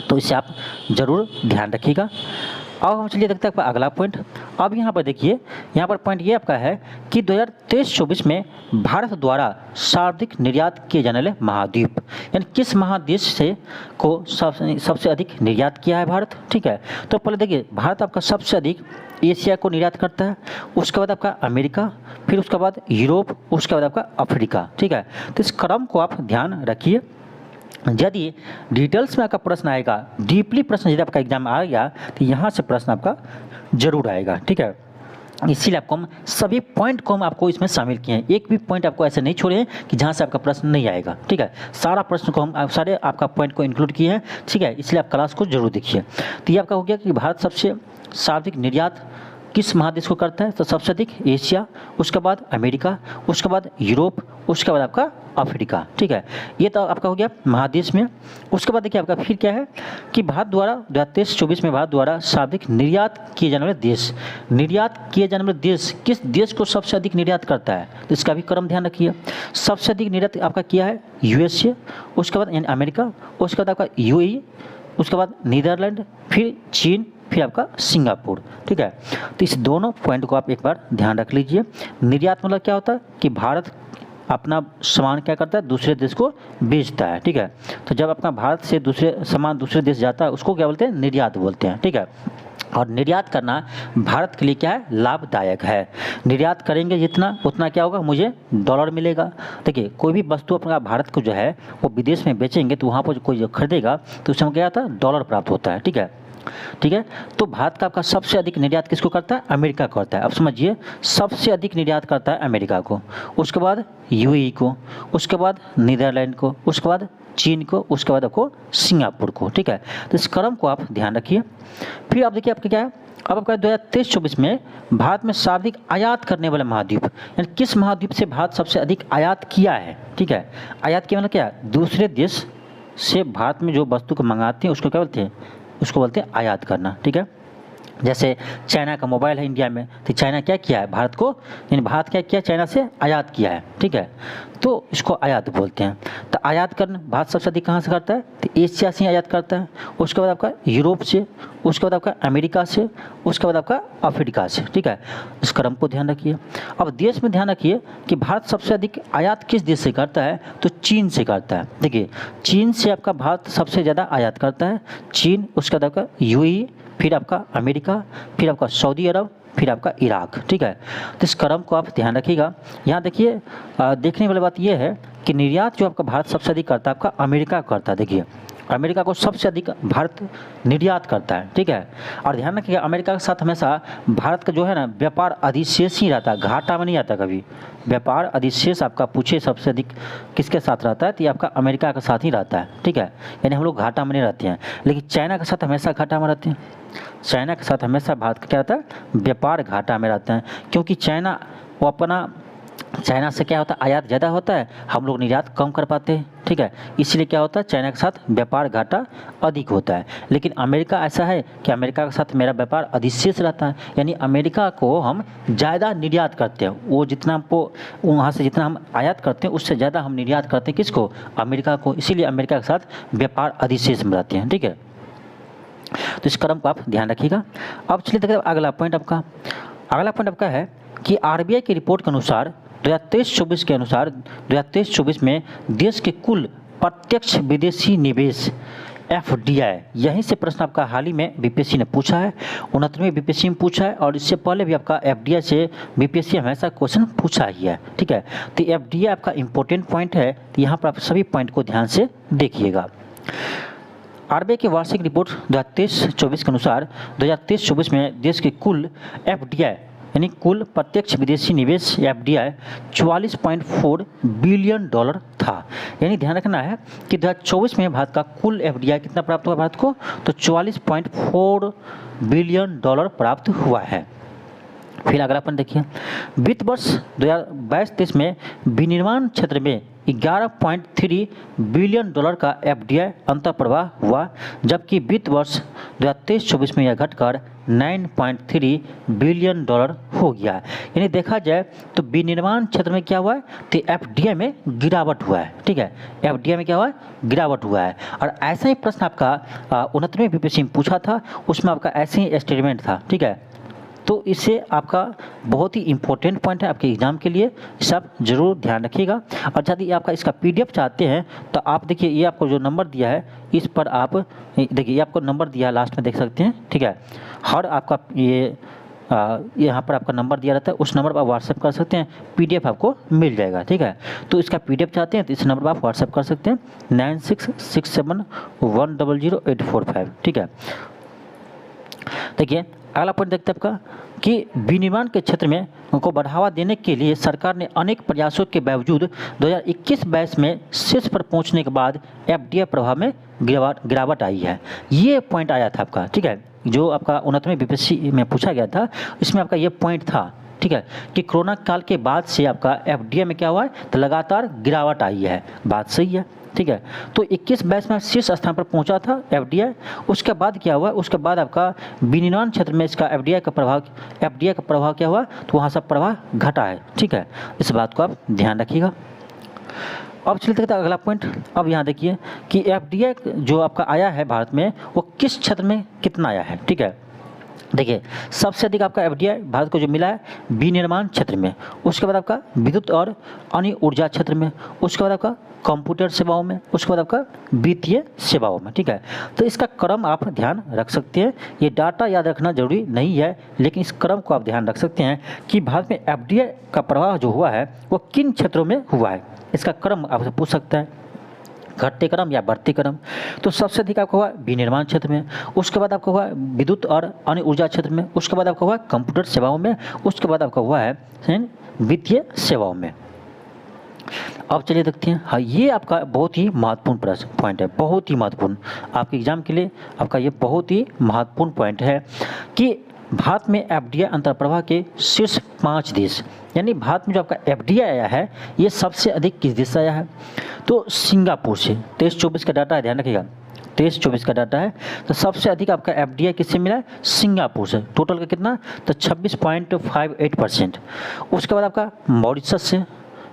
तो इसे आप जरूर ध्यान रखिएगा। अब हम चलिए देखते हैं आपका अगला पॉइंट। अब यहाँ पर देखिए, यहाँ पर पॉइंट ये आपका है कि 2023-24 में भारत द्वारा सर्वाधिक निर्यात किए जाने वाले महाद्वीप, यानी किस महादेश से को सबसे अधिक निर्यात किया है भारत, ठीक है। तो पहले देखिए भारत आपका सबसे अधिक एशिया को निर्यात करता है, उसके बाद आपका अमेरिका, फिर उसके बाद यूरोप, उसके बाद आपका अफ्रीका, ठीक है। तो इस क्रम को आप ध्यान रखिए। यदि डिटेल्स में आपका प्रश्न आएगा, डीपली प्रश्न यदि आपका एग्जाम आ गया तो यहाँ से प्रश्न आपका जरूर आएगा, ठीक है। इसीलिए आपको हम सभी पॉइंट को हम आपको इसमें शामिल किए हैं, एक भी पॉइंट आपको ऐसे नहीं छोड़े हैं कि जहाँ से आपका प्रश्न नहीं आएगा, ठीक है। सारा प्रश्न को हम सारे आपका पॉइंट को इंक्लूड किए हैं, ठीक है। इसलिए आप क्लास को जरूर देखिए। तो ये आपका हो गया कि भारत सबसे सर्वाधिक निर्यात किस महादेश को करता है, तो सबसे अधिक एशिया, उसके बाद अमेरिका, उसके बाद यूरोप, उसके बाद आपका अफ्रीका, ठीक है। ये तो आपका हो गया महादेश में। उसके बाद देखिए आपका फिर क्या है कि भारत द्वारा 2023-24 में भारत द्वारा सर्वाधिक निर्यात किए जाने वाले देश, निर्यात किए जाने वाले देश किस देश को सबसे अधिक निर्यात करता है, तो इसका भी क्रम ध्यान रखिए। सबसे अधिक निर्यात आपका किया है यूएसए, उसके बाद यानी अमेरिका, उसके बाद आपका यूएई, उसके बाद नीदरलैंड, फिर चीन, फिर आपका सिंगापुर, ठीक है। तो इस दोनों पॉइंट को आप एक बार ध्यान रख लीजिए। निर्यात मतलब क्या होता है कि भारत अपना सामान क्या करता है, दूसरे देश को बेचता है, ठीक है। तो जब अपना भारत से दूसरे सामान दूसरे देश जाता है उसको क्या बोलते हैं, निर्यात बोलते हैं, ठीक है। और निर्यात करना भारत के लिए क्या है, लाभदायक है। निर्यात करेंगे जितना उतना क्या होगा, मुझे डॉलर मिलेगा। देखिए कोई भी वस्तु अपना भारत को जो है वो विदेश में बेचेंगे तो वहाँ पर कोई जो खरीदेगा तो उसमें क्या होता है, डॉलर प्राप्त होता है, ठीक है, ठीक है। तो भारत का आपका सबसे अधिक निर्यात किसको करता है, अमेरिका करता है। अब समझिए सबसे अधिक निर्यात करता है अमेरिका को, उसके बाद यूएई को, उसके बाद नीदरलैंड को, उसके बाद चीन को, उसके बाद आपको सिंगापुर को, ठीक है। तो इस क्रम को आप ध्यान रखिए। फिर आप देखिए आपका क्या है, अब आपका 2023-24 में भारत में सर्वाधिक आयात करने वाला महाद्वीप, यानी किस महाद्वीप से भारत सबसे अधिक आयात किया है, ठीक है। आयात किया मतलब क्या है, दूसरे देश से भारत में जो वस्तु को मंगाते हैं उसको क्या बोलते हैं, उसको बोलते हैं आयात करना, ठीक है। जैसे चाइना का मोबाइल है इंडिया में, तो चाइना क्या किया है, भारत को यानी भारत क्या किया, चाइना से आयात किया है, ठीक है। तो इसको आयात बोलते हैं। तो आयात करना भारत सबसे अधिक कहाँ से करता है, तो एशिया से आयात करता है, उसके बाद आपका यूरोप से, उसके बाद आपका अमेरिका से, उसके बाद आपका अफ्रीका से, ठीक है। इस क्रम को ध्यान रखिए। अब देश में ध्यान रखिए कि भारत सबसे अधिक आयात किस देश से करता है, तो चीन से करता है। देखिए चीन से आपका भारत सबसे ज़्यादा आयात करता है, चीन, उसके बाद आपका यूएई, फिर आपका अमेरिका, फिर आपका सऊदी अरब, फिर आपका इराक, ठीक है। तो इस क्रम को आप ध्यान रखिएगा। यहाँ देखिए देखने वाली बात यह है कि निर्यात जो आपका भारत सबसे अधिक करता है आपका अमेरिका करता है। देखिए अमेरिका को सबसे अधिक भारत निर्यात करता है, ठीक है। और ध्यान रखिएगा अमेरिका के साथ हमेशा भारत का जो है ना व्यापार अधिशेष ही रहता है, घाटा में नहीं आता कभी। व्यापार अधिशेष आपका पूछे सबसे अधिक किसके साथ रहता है, तो ये आपका अमेरिका के साथ ही रहता है, ठीक है। यानी हम लोग घाटा में नहीं रहते हैं, लेकिन चाइना के साथ हमेशा घाटा में रहते हैं। चाइना के साथ हमेशा भारत का क्या रहता है, व्यापार घाटा में रहता है, क्योंकि चाइना वो अपना चाइना से क्या होता है, आयात ज़्यादा होता है, हम लोग निर्यात कम कर पाते हैं, ठीक है। इसलिए क्या होता है, चाइना के साथ व्यापार घाटा अधिक होता है। लेकिन अमेरिका ऐसा है कि अमेरिका के साथ मेरा व्यापार अधिशेष रहता है, यानी अमेरिका को हम ज़्यादा निर्यात करते हैं। वो जितना हमको वहाँ से जितना हम आयात करते हैं उससे ज़्यादा हम निर्यात करते हैं किसको, अमेरिका को। इसीलिए अमेरिका के साथ व्यापार अधिशेष में रहते हैं, ठीक है। तो इस क्रम को आप ध्यान रखिएगा। अब चलिए देखिए अगला पॉइंट आपका है कि आरबीआई की रिपोर्ट के अनुसार 2023-24 के अनुसार 2023-24 में देश के कुल प्रत्यक्ष विदेशी निवेश FDI, यहीं से प्रश्न आपका हाल ही में बीपीएससी ने पूछा है, 69वें बीपीएससी में पूछा है, और इससे पहले भी आपका FDI से बीपीएससी हमेशा क्वेश्चन पूछा ही है, ठीक है। तो FDI आपका इंपॉर्टेंट पॉइंट है, तो यहाँ पर आप सभी पॉइंट को ध्यान से देखिएगा। आरबीआई की वार्षिक रिपोर्ट 2023-24 के अनुसार 2023-24 में देश के कुल FDI यानी कुल प्रत्यक्ष विदेशी निवेश FDI 44.4 बिलियन डॉलर था। यानी ध्यान रखना है कि 2024 में भारत का कुल FDI कितना प्राप्त हुआ भारत को, तो 44.4 बिलियन डॉलर प्राप्त हुआ है। फिर अगला अपन देखिए, वित्त वर्ष 2022-23 में विनिर्माण क्षेत्र में 11.3 बिलियन डॉलर का FDI अंतर्प्रवाह हुआ, जबकि वित्त वर्ष 2023-24 में यह घटकर 9.3 बिलियन डॉलर हो गया। यानी देखा जाए तो विनिर्माण क्षेत्र में क्या हुआ है, तो FDI में गिरावट हुआ है, ठीक है। FDI में क्या हुआ है, गिरावट हुआ है। और ऐसा ही प्रश्न आपका 69वें बीपीएससी में पूछा था, उसमें आपका ऐसे ही स्टेटमेंट था, ठीक है। तो इससे आपका बहुत ही इंपॉर्टेंट पॉइंट है आपके एग्जाम के लिए, सब जरूर ध्यान रखिएगा। और यदि आपका इसका PDF चाहते हैं तो आप देखिए ये आपको जो नंबर दिया है इस पर आप देखिए, ये आपको नंबर दिया है लास्ट में देख सकते हैं, ठीक है। हर आपका ये यहाँ पर आपका नंबर दिया रहता है, उस नंबर पर आप व्हाट्सएप कर सकते हैं, PDF आपको मिल जाएगा, ठीक है। तो इसका PDF चाहते हैं तो इस नंबर पर आप व्हाट्सएप कर सकते हैं 9667100845, ठीक है। देखिए अगला पॉइंट देखते हैं आपका कि विनिर्माण के क्षेत्र में को बढ़ावा देने के लिए सरकार ने अनेक प्रयासों के बावजूद 2021-22 में शीर्ष पर पहुंचने के बाद FDI प्रभाव में गिरावट आई है। ये पॉइंट आया था आपका, ठीक है, जो आपका 29वें BPSC में पूछा गया था, इसमें आपका ये पॉइंट था, ठीक है, कि कोरोना काल के बाद से आपका FDI में क्या हुआ है, तो लगातार गिरावट आई है। बात सही है, ठीक है। तो 21-22 में शीर्ष स्थान पर पहुंचा था FDI। उसके बाद क्या हुआ, उसके बाद आपका विनिर्माण क्षेत्र में इसका FDI का प्रभाव क्या हुआ, तो वहाँ से प्रभाव घटा है, ठीक है। इस बात को आप ध्यान रखिएगा। अब चलिए देखते हैं अगला पॉइंट। अब यहाँ देखिए कि FDI जो आपका आया है भारत में, वो किस क्षेत्र में कितना आया है, ठीक है। देखिए सबसे अधिक आपका FDI भारत को जो मिला है विनिर्माण क्षेत्र में, उसके बाद आपका विद्युत और अन्य ऊर्जा क्षेत्र में, उसके बाद आपका कंप्यूटर सेवाओं में, उसके बाद आपका वित्तीय सेवाओं में, ठीक है। तो इसका क्रम आप ध्यान रख सकते हैं। ये डाटा याद रखना जरूरी नहीं है, लेकिन इस क्रम को आप ध्यान रख सकते हैं कि भारत में FDI का प्रवाह जो हुआ है वो किन क्षेत्रों में हुआ है। इसका क्रम आपसे पूछ सकता है, घटते क्रम या बढ़ते क्रम। तो सबसे अधिक आपका हुआ विनिर्माण क्षेत्र में, उसके बाद आपका हुआ विद्युत और अन्य ऊर्जा क्षेत्र में, उसके बाद आपका हुआ कंप्यूटर सेवाओं में, उसके बाद आपका हुआ है वित्तीय सेवाओं में। अब चलिए देखते हैं, हाँ ये आपका बहुत ही महत्वपूर्ण प्रश्न पॉइंट है, बहुत ही महत्वपूर्ण आपके एग्जाम के लिए आपका ये बहुत ही महत्वपूर्ण पॉइंट है कि भारत में FDI अंतर्प्रवाह के शीर्ष 5 देश, यानी भारत में जो आपका FDI आया है ये सबसे अधिक किस देश से आया है, तो सिंगापुर से। 23-24 का डाटा है, ध्यान रखिएगा, 23-24 का डाटा है। तो सबसे अधिक आपका FDI किससे मिला है, सिंगापुर से। टोटल का कितना, तो 26.58%। उसके बाद आपका मॉरिशस से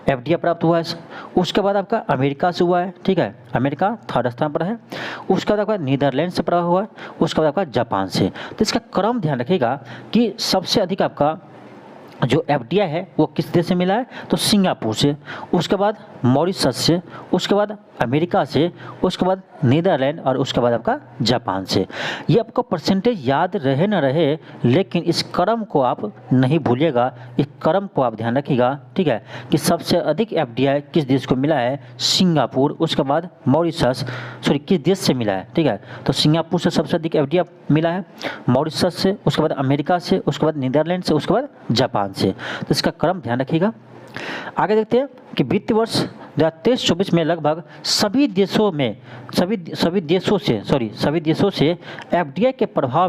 FDI प्राप्त हुआ है। उसके बाद आपका अमेरिका से हुआ है, ठीक है, अमेरिका 3rd स्थान पर है। उसके बाद आपका नीदरलैंड से प्राप्त हुआ है। उसके बाद आपका जापान से। तो इसका क्रम ध्यान रखिएगा कि सबसे अधिक आपका जो FDI है वो किस देश से मिला है, तो सिंगापुर से, उसके बाद मॉरिशस से, उसके बाद अमेरिका से, उसके बाद नीदरलैंड और उसके बाद आपका जापान से। ये आपको परसेंटेज याद रहे न रहे, लेकिन इस क्रम को आप नहीं भूलिएगा, इस क्रम को आप ध्यान रखिएगा, ठीक है, कि सबसे अधिक FDI किस देश को मिला है, सिंगापुर, उसके बाद मॉरिशस, किस देश से मिला है, ठीक है, तो सिंगापुर से सबसे अधिक FDI मिला है, मॉरिशस से, उसके बाद अमेरिका से, उसके बाद नीदरलैंड से, उसके बाद जापान से। तो इसका क्रम ध्यान रखिएगा। आगे देखते हैं कि वित्तीय वर्ष 2023-24 में लगभग सभी देशों से FDI के प्रवाह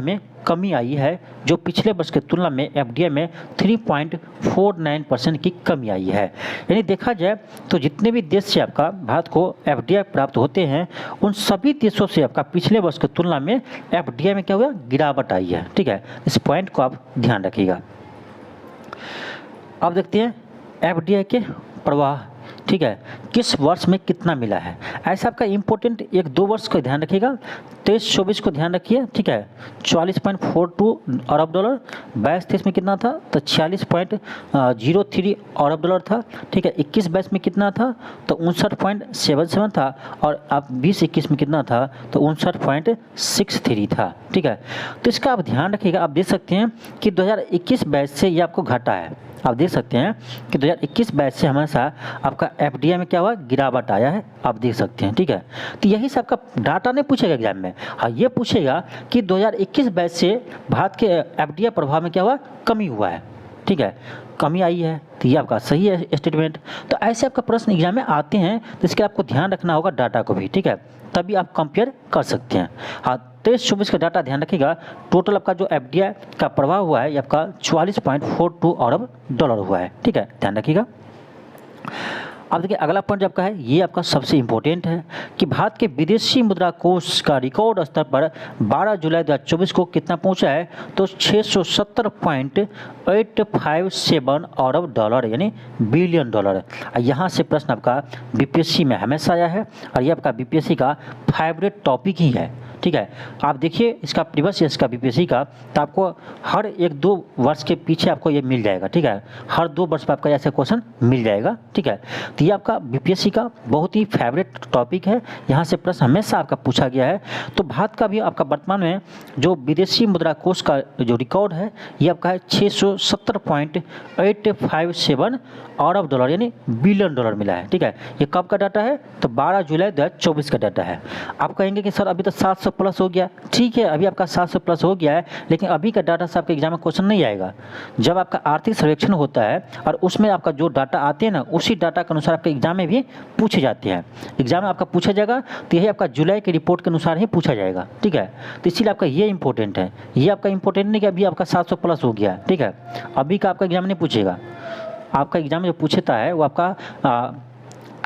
में कमी आई है, जो पिछले वर्ष की तुलना में FDI में 3.49% की कमी आई है। यानी देखा जाए तो जितने भी देश से आपका भारत को FDI प्राप्त होते हैं, उन सभी देशों से आपका पिछले वर्ष की तुलना में FDI में क्या हुआ, गिरावट आई है, ठीक है। इस पॉइंट को आप ध्यान रखिएगा। अब देखते हैं FDI के प्रवाह, ठीक है, किस वर्ष में कितना मिला है। ऐसा आपका इंपॉर्टेंट 1-2 वर्ष को ध्यान रखिएगा। 23-24 को ध्यान रखिए, ठीक है, 44.42 अरब डॉलर। 22-23 में कितना था, तो 46.03 अरब डॉलर था, ठीक है। 21-22 में कितना था, तो 59.77 था, और अब 20-21 में कितना था, तो 59.63 था, ठीक है। तो इसका आप ध्यान रखिएगा। आप देख सकते हैं कि 2021-22 से ये आपको घटा है। आप देख सकते हैं कि 2021-22 से हमेशा आपका FDI में क्या हुआ, गिरावट आया है, आप देख सकते हैं, ठीक है। तो यही से आपका डाटा नहीं पूछेगा एग्जाम में, हाँ ये पूछेगा कि 2021-22 से भारत के FDI प्रभाव में क्या हुआ, कमी हुआ है, ठीक है, कमी आई है। तो ये आपका सही है स्टेटमेंट। तो ऐसे आपका प्रश्न एग्जाम में आते हैं, तो इसके आपको ध्यान रखना होगा डाटा को भी, ठीक है, तभी आप कंपेयर कर सकते हैं। हाँ 23-24 का डाटा ध्यान रखिएगा। टोटल आपका जो FDI का प्रभाव हुआ है ये आपका 44.42 अरब डॉलर हुआ है, ठीक है, ध्यान रखिएगा। अब देखिए अगला पॉइंट जो आपका है ये आपका सबसे इम्पोर्टेंट है कि भारत के विदेशी मुद्रा कोष का रिकॉर्ड स्तर पर 12 जुलाई 2024 को कितना पहुंचा है, तो 670.857 अरब डॉलर, यानी बिलियन डॉलर। यहाँ से प्रश्न आपका BPSC में हमेशा आया है, और ये आपका BPSC का फेवरेट टॉपिक ही है, ठीक है। आप देखिए इसका प्रीवियस ईयर्स का बीपीएससी का, तो आपको हर 1-2 वर्ष के पीछे आपको ये मिल जाएगा, ठीक है। हर 2 वर्ष पर आपका ऐसा क्वेश्चन मिल जाएगा, ठीक है। तो ये आपका बीपीएससी का बहुत ही फेवरेट टॉपिक है, यहाँ से प्रश्न हमेशा आपका पूछा गया है। तो भारत का भी आपका वर्तमान में जो विदेशी मुद्रा कोष का जो रिकॉर्ड है ये आपका है 670.857 अरब डॉलर यानी बिलियन डॉलर मिला है, ठीक है। ये कब का डाटा है? तो 12 जुलाई 2024 का डाटा है। आप कहेंगे कि सर अभी तो 700 प्लस हो गया, ठीक है, अभी आपका 700 प्लस हो गया है, लेकिन अभी का डाटा से आपके एग्जाम में क्वेश्चन नहीं आएगा। जब आपका आर्थिक सर्वेक्षण होता है और उसमें आपका जो डाटा आते हैं ना, उसी डाटा के अनुसार आपके एग्जाम में भी पूछे जाते हैं। एग्जाम में आपका पूछा जाएगा तो यही आपका जुलाई की रिपोर्ट के अनुसार ही पूछा जाएगा, ठीक है। तो इसीलिए आपका ये इंपॉर्टेंट है। ये आपका इंपॉर्टेंट नहीं कि अभी आपका 700 प्लस हो गया, ठीक है, अभी का आपका एग्जाम नहीं पूछेगा। आपका एग्जाम जो पूछता है वो आपका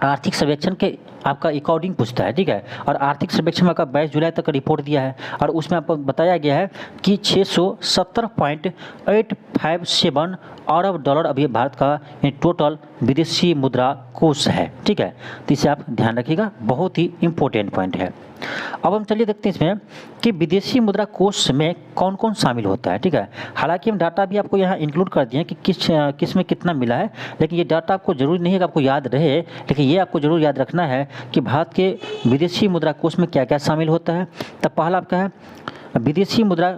आर्थिक सर्वेक्षण के आपका अकॉर्डिंग पूछता है, ठीक है। और आर्थिक सर्वेक्षण में आपका 22 जुलाई तक रिपोर्ट दिया है और उसमें आपको बताया गया है कि 670.857 अरब डॉलर अभी भारत का टोटल विदेशी मुद्रा कोष है, ठीक है। तो इसे आप ध्यान रखिएगा, बहुत ही इंपॉर्टेंट पॉइंट है। अब हम चलिए देखते हैं इसमें कि विदेशी मुद्रा कोष में कौन कौन शामिल होता है, ठीक है। हालांकि हम डाटा भी आपको यहाँ इंक्लूड कर दिए हैं कि किस में कितना मिला है, लेकिन ये डाटा आपको जरूरी नहीं है कि आपको याद रहे, लेकिन ये आपको जरूर याद रखना है कि भारत के विदेशी मुद्रा कोष में क्या क्या शामिल होता है। तब पहला आपका है विदेशी मुद्रा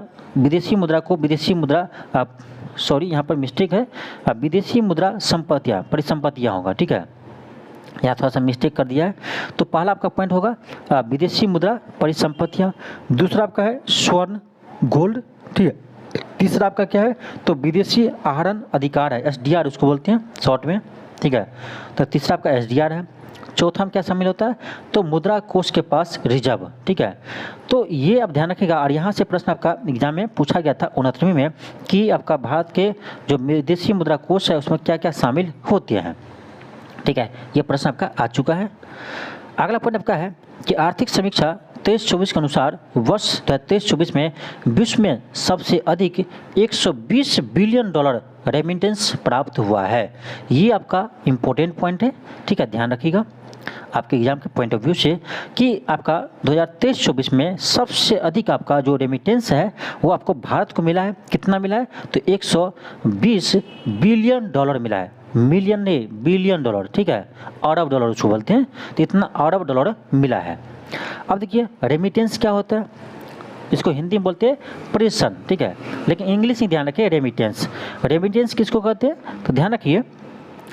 यहाँ पर मिस्टेक है, विदेशी मुद्रा संपत्तियाँ परिसंपत्तियाँ होगा, ठीक है, यहाँ थोड़ा सा मिस्टेक कर दिया है। तो पहला आपका पॉइंट होगा विदेशी मुद्रा परिसंपत्तियाँ। दूसरा आपका है स्वर्ण गोल्ड, ठीक है। तीसरा आपका क्या है? तो विदेशी आहरण अधिकार है, एसडीआर उसको बोलते हैं शॉर्ट में, ठीक है। तो तीसरा आपका एसडीआर है। चौथा में क्या शामिल होता है? तो मुद्रा कोष के पास रिजर्व, ठीक है। तो ये आप ध्यान रखिएगा। और यहाँ से प्रश्न आपका एग्जाम में पूछा गया था 69वीं में कि आपका भारत के जो विदेशी मुद्रा कोष है उसमें क्या क्या शामिल होते हैं, ठीक है। ये प्रश्न आपका आ चुका है। अगला पॉइंट आपका है कि आर्थिक समीक्षा 23-24 के अनुसार वर्ष 23-24 में विश्व में सबसे अधिक 120 बिलियन डॉलर रेमिटेंस प्राप्त हुआ है। ये आपका इम्पोर्टेंट पॉइंट है, ठीक है, ध्यान रखिएगा आपके एग्जाम के पॉइंट ऑफ व्यू से कि आपका 2023-24 में सबसे अधिक आपका जो रेमिटेंस है वो आपको भारत को मिला है। कितना मिला है? तो 120 बिलियन डॉलर मिला है, मिलियन नहीं बिलियन डॉलर, ठीक है, अरब डॉलर उसको बोलते हैं। तो इतना अरब डॉलर मिला है। अब देखिए रेमिटेंस क्या होता है, इसको हिंदी में बोलते हैं प्रेषण, ठीक है, लेकिन इंग्लिश ही ध्यान रखिए रेमिटेंस। रेमिटेंस किसको कहते हैं? तो ध्यान रखिए,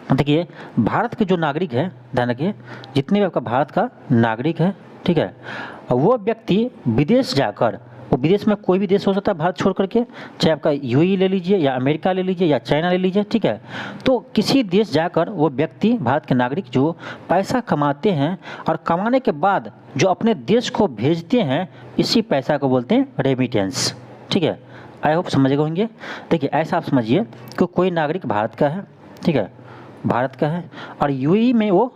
देखिए भारत के जो नागरिक है, ध्यान रखिए जितने भी आपका भारत का नागरिक है, ठीक है, वो व्यक्ति विदेश जाकर, वो विदेश में कोई भी देश हो सकता है भारत छोड़ करके, चाहे आपका यूएई ले लीजिए या अमेरिका ले लीजिए या चाइना ले लीजिए, ठीक है। तो किसी देश जाकर वो व्यक्ति, भारत के नागरिक जो पैसा कमाते हैं और कमाने के बाद जो अपने देश को भेजते हैं, इसी पैसा को बोलते हैं रेमिटेंस, ठीक है। आई होप समझ गए होंगे। देखिए ऐसा आप समझिए कि कोई नागरिक भारत का है, ठीक है, भारत का है और यूएई में वो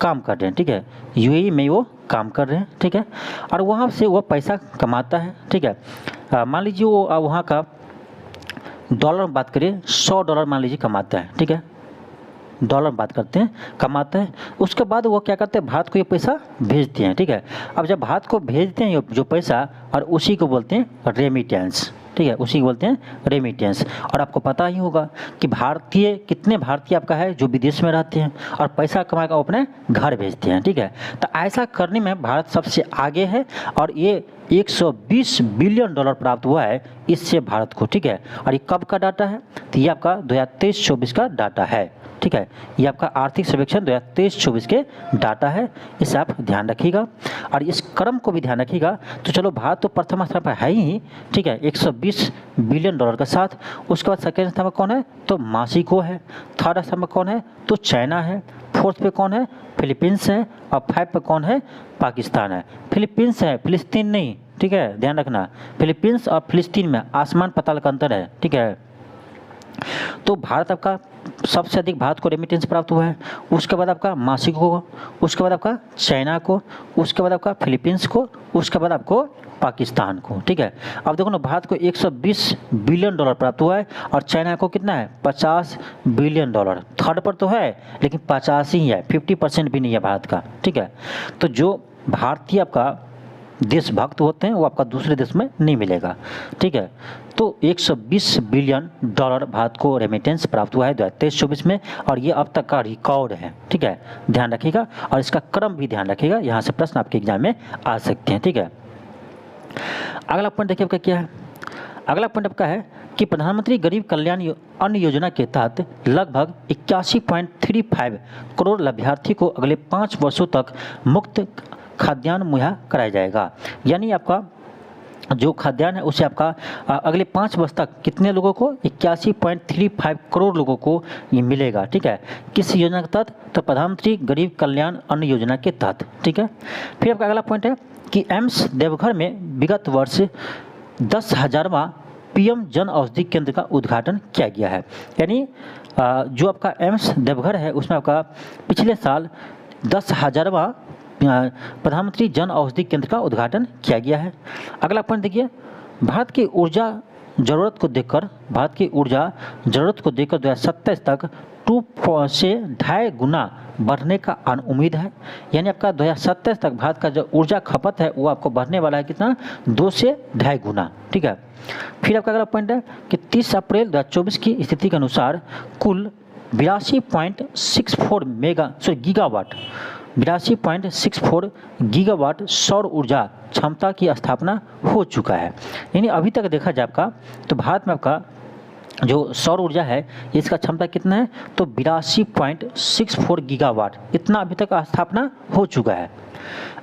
काम कर रहे हैं, ठीक है, यूएई में वो काम कर रहे हैं, ठीक है, और वहाँ से वो पैसा कमाता है, ठीक है। मान लीजिए वो वहाँ का डॉलर में बात करें, $100 मान लीजिए कमाता है, ठीक है, डॉलर में बात करते हैं, कमाता है। उसके बाद वो क्या करते हैं? भारत को ये पैसा भेजते हैं, ठीक है। अब जब भारत को भेजते हैं जो पैसा, और उसी को बोलते हैं रेमिटेंस, ठीक है, उसी को बोलते हैं रेमिटेंस। और आपको पता ही होगा कि कितने भारतीय आपका है जो विदेश में रहते हैं और पैसा कमा कर अपने घर भेजते हैं, ठीक है। तो ऐसा करने में भारत सबसे आगे है और ये 120 बिलियन डॉलर प्राप्त हुआ है इससे भारत को, ठीक है। और ये कब का डाटा है? तो ये आपका 2023-24 का डाटा है, ठीक है। ये आपका आर्थिक सर्वेक्षण 2023-24 के डाटा है, इसे आप ध्यान रखिएगा और इस क्रम को भी ध्यान रखिएगा। तो चलो भारत तो प्रथम स्थान पर है ही, ठीक है, 120 बिलियन डॉलर के साथ। उसके बाद सेकेंड स्थान पर कौन है? तो मेक्सिको है। थर्ड स्थान पर कौन है? तो चाइना है। फोर्थ पे कौन है? फिलीपींस है। और 5 पे कौन है? पाकिस्तान है। फिलीपींस है, फिलिस्तीन नहीं, ठीक है, ध्यान रखना। फिलीपींस और फिलिस्तीन में आसमान पाताल का अंतर है, ठीक है। तो भारत आपका सबसे अधिक भारत को रेमिटेंस प्राप्त हुआ है। उसके बाद आपका मेक्सिको को, उसके बाद आपका चाइना को, उसके बाद आपका फिलीपींस को, उसके बाद आपको पाकिस्तान को, ठीक है। अब देखो ना, भारत को 120 बिलियन डॉलर प्राप्त हुआ है और चाइना को कितना है? 50 बिलियन डॉलर। थर्ड पर तो है लेकिन 50 ही है, 50% भी नहीं है भारत का, ठीक है। तो जो भारतीय आपका देशभक्त होते हैं वो आपका दूसरे देश में नहीं मिलेगा, ठीक है। तो 120 बिलियन डॉलर भारत को रेमिटेंस प्राप्त हुआ है 2023-24 में, और ये अब तक का रिकॉर्ड है, ठीक है, ध्यान रखिएगा। और इसका क्रम भी ध्यान रखिएगा, यहाँ से प्रश्न आपके एग्जाम में आ सकते हैं, ठीक है। अगला पॉइंट देखिए आपका क्या है। अगला पॉइंट आपका है कि प्रधानमंत्री गरीब कल्याण अन्न योजना के तहत लगभग 81.35 करोड़ लाभार्थी को अगले 5 वर्षों तक मुफ्त खाद्यान्न मुहैया कराया जाएगा। यानी आपका जो खाद्यान्न है उसे आपका अगले 5 वर्ष तक कितने लोगों को, 81.35 करोड़ लोगों को ये मिलेगा, ठीक है। किस योजना के तहत? तो प्रधानमंत्री गरीब कल्याण अन्न योजना के तहत, ठीक है। फिर आपका अगला पॉइंट है कि एम्स देवघर में विगत वर्ष 10,000वां पीएम जन औषधि केंद्र का उद्घाटन किया गया है। यानी जो आपका एम्स देवघर है उसमें आपका पिछले साल 10,000वां प्रधानमंत्री जन औषधि केंद्र का उद्घाटन किया गया है। अगला पॉइंट देखिए, भारत की ऊर्जा ज़रूरत को देखकर 2027 तक 2 से 2.5 गुना बढ़ने का उम्मीद है। यानी आपका 2027 तक भारत का जो ऊर्जा खपत है वो आपको बढ़ने वाला है कितना, 2 से 2.5 गुना, ठीक है। फिर आपका अगला पॉइंट है कि 30 अप्रैल 2024 की स्थिति के अनुसार कुल 82.64 गीगावाट सौर ऊर्जा क्षमता की स्थापना हो चुका है। यानी अभी तक देखा जाए आपका तो भारत में आपका जो सौर ऊर्जा है इसका क्षमता कितना है, तो 82.64 गीगावाट, इतना अभी तक स्थापना हो चुका है।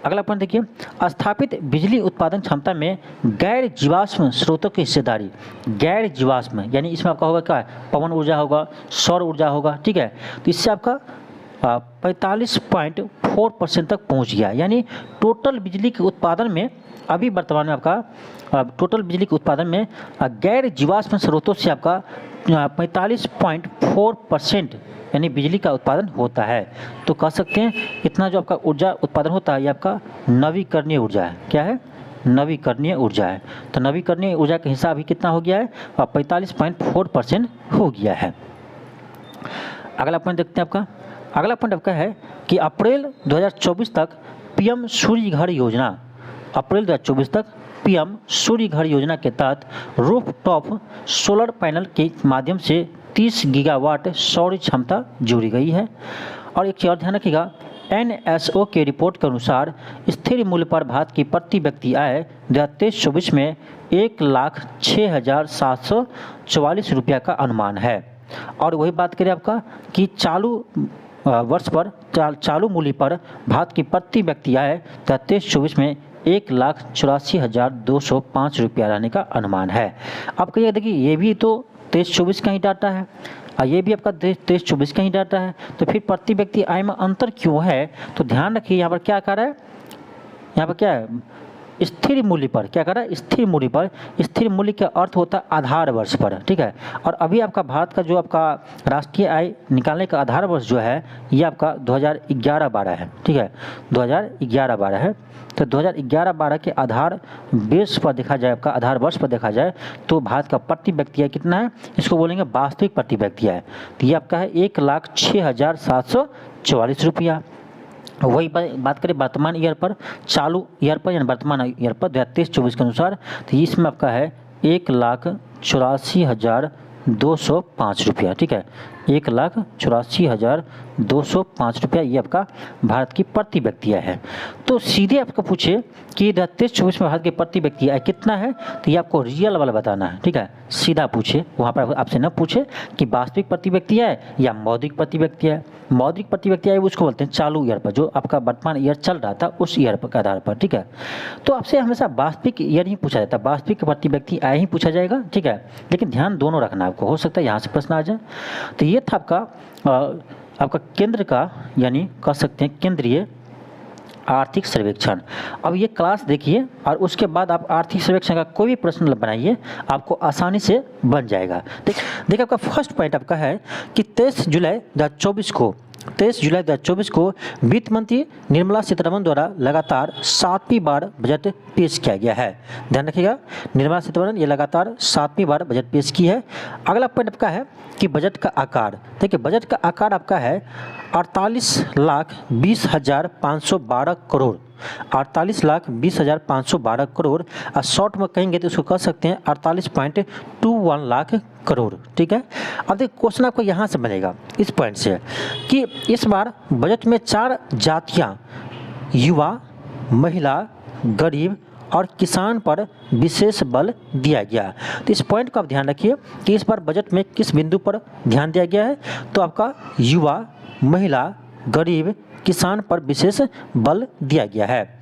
अगला पॉइंट देखिए, स्थापित बिजली उत्पादन क्षमता में गैर जीवाश्म स्रोतों की हिस्सेदारी, गैर जीवाश्म यानी इसमें आपका होगा क्या, पवन ऊर्जा होगा, सौर ऊर्जा होगा, ठीक है। तो इससे आपका 45.4% तक पहुंच गया। यानी टोटल बिजली के उत्पादन में अभी वर्तमान में आपका टोटल बिजली के उत्पादन में गैर जीवाश्म स्रोतों से आपका 45.4% यानी बिजली का उत्पादन होता है। तो कह सकते हैं इतना जो आपका ऊर्जा उत्पादन होता है ये आपका नवीकरणीय ऊर्जा है। क्या है? नवीकरणीय ऊर्जा है। तो नवीकरणीय ऊर्जा का हिस्सा अभी कितना हो गया है, 45.4% हो गया है। अगला पॉइंट देखते हैं आपका। अगला पॉइंट आपका है कि अप्रैल 2024 तक पीएम सूर्य घर योजना, अप्रैल 2024 तक पीएम सूर्य घर योजना के तहत रूफटॉप सोलर पैनल के माध्यम से 30 गीगावाट सौर क्षमता जोड़ी गई है। और एक चीज़ और ध्यान रखिएगा, NSO के रिपोर्ट के अनुसार स्थिर मूल्य पर भारत की प्रति व्यक्ति आय 2023-24 में 1,06,744 रुपया का अनुमान है। और वही बात करें आपका कि चालू वर्ष पर चालू मूल्य पर भारत की प्रति व्यक्ति आय 2023-24 में 1,84,205 रुपया रहने का अनुमान है। आप कहिए देखिए ये भी तो 23-24 का ही डाटा है और ये भी आपका 23-24 का ही डाटा है, तो फिर प्रति व्यक्ति आय में अंतर क्यों है? तो ध्यान रखिए यहाँ पर क्या कर रहा है, यहाँ पर क्या है, स्थिर मूल्य पर क्या कर रहा है, स्थिर मूल्य पर। स्थिर मूल्य का अर्थ होता है आधार वर्ष पर, ठीक है। और अभी आपका भारत का जो आपका राष्ट्रीय आय निकालने का आधार वर्ष जो है ये आपका 2011-12 है, ठीक है, 2011-12 है। तो 2011-12 के आधार बेस पर देखा जाए, आपका आधार वर्ष पर देखा जाए तो भारत का प्रति व्यक्ति आय कितना है, इसको बोलेंगे वास्तविक प्रति व्यक्ति आय। तो ये आपका है 1,06,744 रुपया। वही बात करें वर्तमान ईयर पर, चालू ईयर पर यानी वर्तमान ईयर पर 2023-24 के अनुसार, तो इसमें आपका है 1,84,205 रुपया, ठीक है, 1,84,205 रुपया ये आपका भारत की प्रति व्यक्ति आय है। तो सीधे आपको पूछे कि 2023-24 में भारत के प्रति व्यक्ति आय कितना है, तो ये आपको रियल वाला बताना है, ठीक है। सीधा पूछे, वहाँ पर आपसे न पूछे कि वास्तविक प्रति व्यक्ति आय या मौद्रिक प्रति व्यक्ति आय। मौद्रिक प्रति व्यक्ति आय उसको बोलते हैं चालू ईयर पर, जो आपका वर्तमान ईयर चल रहा था उस ईयर पर के आधार पर, ठीक है। तो आपसे हमेशा वास्तविक ईयर ही पूछा जाता है, वास्तविक प्रति व्यक्ति आय ही पूछा जाएगा, ठीक है। लेकिन ध्यान दोनों रखना आपको, हो सकता है यहाँ से प्रश्न आ जाए। तो ये था आपका केंद्र का यानी कह सकते हैं केंद्रीय आर्थिक सर्वेक्षण। अब ये क्लास देखिए और उसके बाद आप आर्थिक सर्वेक्षण का कोई भी प्रश्न बनाइए, आपको आसानी से बन जाएगा। देखिए आपका फर्स्ट पॉइंट आपका है कि 23 जुलाई 2024 को वित्त मंत्री निर्मला सीतारमण द्वारा लगातार 7वीं बार बजट पेश किया गया है। ध्यान रखिएगा, निर्मला सीतारमण ये लगातार 7वीं बार बजट पेश की है। अगला पॉइंट आपका है कि बजट का आकार, देखिए बजट का आकार आपका है 48,20,512 करोड़, 48,20,512 करोड़, और शॉर्ट में कहेंगे तो इसको कह सकते हैं 48.21 लाख करोड़। ठीक है, अब देखिए क्वेश्चन आपको यहाँ से बनेगा इस पॉइंट से कि इस बार बजट में 4 जातियाँ युवा, महिला, गरीब और किसान पर विशेष बल दिया गया। तो इस पॉइंट का आप ध्यान रखिए कि इस बार बजट में किस बिंदु पर ध्यान दिया गया है, तो आपका युवा, महिला, गरीब, किसान पर विशेष बल दिया गया है।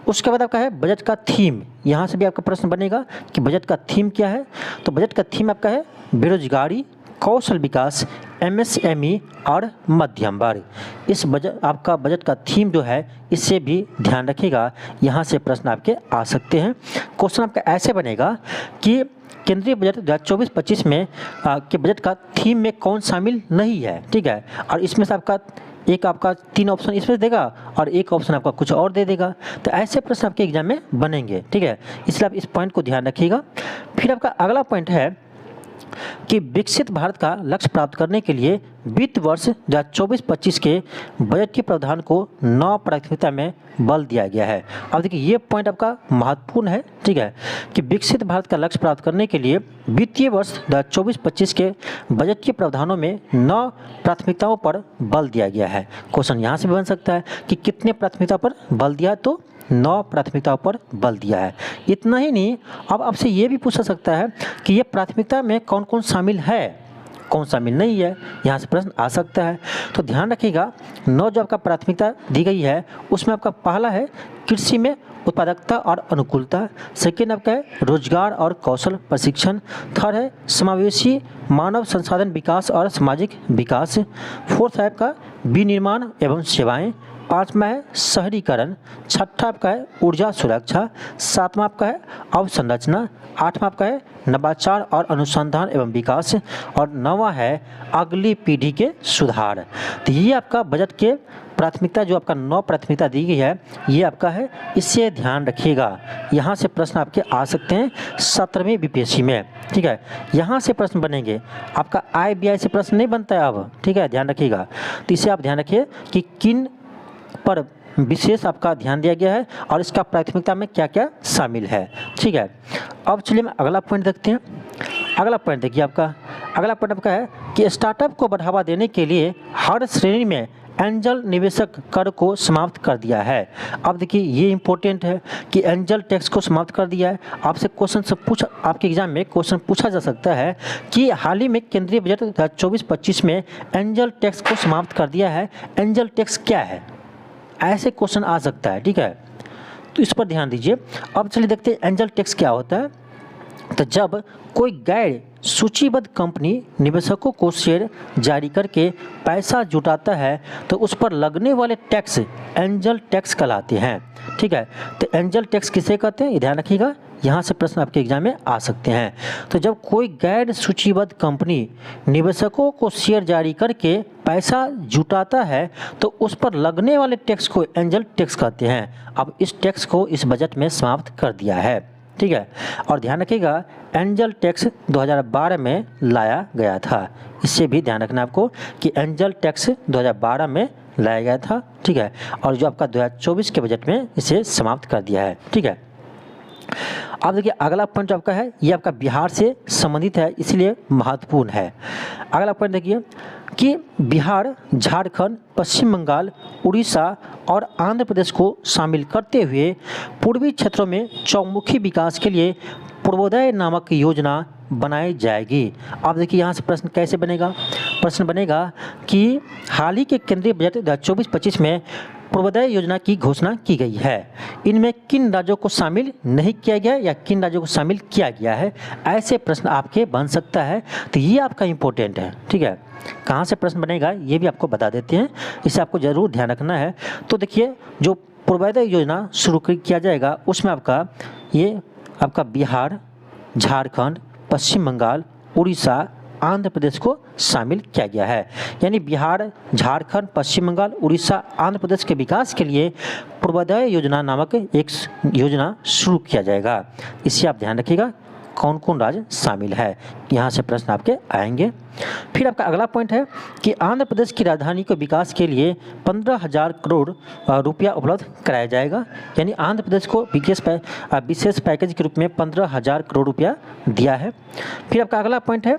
उसके बाद आपका है बजट का थीम। यहाँ से भी आपका प्रश्न बनेगा कि बजट का थीम क्या है, तो बजट का थीम आपका है बेरोजगारी, कौशल विकास, एमएसएमई और मध्यम वर्ग। इस बजट आपका बजट का थीम जो है इससे भी ध्यान रखिएगा, यहाँ से प्रश्न आपके आ सकते हैं। क्वेश्चन आपका ऐसे बनेगा कि केंद्रीय बजट 2024-25 में के बजट का थीम में कौन शामिल नहीं है। ठीक है, और इसमें से आपका 3 ऑप्शन इसमें देगा और एक ऑप्शन आपका कुछ और दे देगा। तो ऐसे प्रश्न आपके एग्जाम में बनेंगे। ठीक है, इसलिए आप इस पॉइंट को ध्यान रखिएगा। फिर आपका अगला पॉइंट है कि विकसित भारत का लक्ष्य प्राप्त करने के लिए वित्त वर्ष 2024-25 के बजट के प्रावधान को 9 प्राथमिकता में बल दिया गया है। अब देखिए ये पॉइंट आपका महत्वपूर्ण है। ठीक है, कि विकसित भारत का लक्ष्य प्राप्त करने के लिए वित्तीय वर्ष 2024-25 के बजट के प्रावधानों में 9 प्राथमिकताओं पर बल दिया गया है। क्वेश्चन यहाँ से भी बन सकता है कि कितने प्राथमिकता पर बल दिया, तो 9 प्राथमिकताओं पर बल दिया है। इतना ही नहीं, अब आपसे ये भी पूछा सकता है कि ये प्राथमिकता में कौन कौन शामिल है, कौन शामिल नहीं है, यहाँ से प्रश्न आ सकता है। तो ध्यान रखिएगा 9 जो आपका प्राथमिकता दी गई है उसमें आपका पहला है कृषि में उत्पादकता और अनुकूलता, सेकेंड आपका है रोजगार और कौशल प्रशिक्षण, थर्ड है समावेशी मानव संसाधन विकास और सामाजिक विकास, फोर्थ है आपका विनिर्माण एवं सेवाएं, 5वां है शहरीकरण, 6वां आपका है ऊर्जा सुरक्षा, 7वां आपका है अवसंरचना, 8वां आपका है नवाचार और अनुसंधान एवं विकास, और 9वां है अगली पीढ़ी के सुधार। तो ये आपका बजट के प्राथमिकता जो आपका 9 प्राथमिकता दी गई है ये आपका है, इससे ध्यान रखिएगा। यहाँ से प्रश्न आपके आ सकते हैं 17वीं बीपीएससी में। ठीक है, यहाँ से प्रश्न बनेंगे, आपका IBI से प्रश्न नहीं बनता है अब। ठीक है, ध्यान रखिएगा। तो इसे आप ध्यान रखिए कि किन पर विशेष आपका ध्यान दिया गया है और इसका प्राथमिकता में क्या क्या शामिल है। ठीक है, अब चलिए मैं अगला पॉइंट देखते हैं। अगला पॉइंट देखिए आपका, अगला पॉइंट आपका है कि स्टार्टअप को बढ़ावा देने के लिए हर श्रेणी में एंजल निवेशक कर को समाप्त कर दिया है। अब देखिए ये इंपॉर्टेंट है कि एंजल टैक्स को समाप्त कर दिया है। आपसे क्वेश्चन से आपके एग्जाम में क्वेश्चन पूछा जा सकता है कि हाल ही में केंद्रीय बजट 2024-25 में एंजल टैक्स को समाप्त कर दिया है। एंजल टैक्स क्या है, ऐसे क्वेश्चन आ सकता है। ठीक है, तो इस पर ध्यान दीजिए। अब चलिए देखते हैं एंजल टैक्स क्या होता है। तो जब कोई गैर सूचीबद्ध कंपनी निवेशकों को शेयर जारी करके पैसा जुटाता है तो उस पर लगने वाले टैक्स एंजल टैक्स कहलाते हैं। ठीक है, तो एंजल टैक्स किसे कहते हैं ये ध्यान रखिएगा, यहाँ से प्रश्न आपके एग्जाम में आ सकते हैं। तो जब कोई गैर सूचीबद्ध कंपनी निवेशकों को शेयर जारी करके पैसा जुटाता है तो उस पर लगने वाले टैक्स को एंजल टैक्स कहते हैं। अब इस टैक्स को इस बजट में समाप्त कर दिया है। ठीक है, और ध्यान रखिएगा एंजल टैक्स 2012 में लाया गया था। इससे भी ध्यान रखना आपको कि एंजल टैक्स 2012 में लाया गया था। ठीक है, और जो आपका 2024 के बजट में इसे समाप्त कर दिया है। ठीक है, अब देखिए अगला पॉइंट आपका है ये आपका बिहार से संबंधित है, इसलिए महत्वपूर्ण है। अगला पॉइंट देखिए कि बिहार, झारखंड, पश्चिम बंगाल, उड़ीसा और आंध्र प्रदेश को शामिल करते हुए पूर्वी क्षेत्रों में चौमुखी विकास के लिए पूर्वोदय नामक योजना बनाई जाएगी। अब देखिए यहाँ से प्रश्न कैसे बनेगा, प्रश्न बनेगा कि हाल ही के केंद्रीय बजट 2024-25 में पूर्वोदय योजना की घोषणा की गई है। इनमें किन राज्यों को शामिल नहीं किया गया या किन राज्यों को शामिल किया गया है, ऐसे प्रश्न आपके बन सकता है। तो ये आपका इम्पोर्टेंट है। ठीक है, कहाँ से प्रश्न बनेगा ये भी आपको बता देते हैं, इसे आपको ज़रूर ध्यान रखना है। तो देखिए जो पूर्वोदय योजना शुरू किया जाएगा उसमें आपका ये आपका बिहार, झारखंड, पश्चिम बंगाल, उड़ीसा, आंध्र प्रदेश को शामिल किया गया है। यानी बिहार, झारखंड, पश्चिम बंगाल, उड़ीसा, आंध्र प्रदेश के विकास के लिए पूर्वोदय योजना नामक एक योजना शुरू किया जाएगा। इसे आप ध्यान रखिएगा। कौन कौन राज्य शामिल है, यहाँ से प्रश्न आपके आएंगे। फिर आपका अगला पॉइंट है कि आंध्र प्रदेश की राजधानी को विकास के लिए 15,000 करोड़ रुपया उपलब्ध कराया जाएगा, यानी आंध्र प्रदेश को विशेष पैकेज के रूप में 15,000 करोड़ रुपया दिया है। फिर आपका अगला पॉइंट है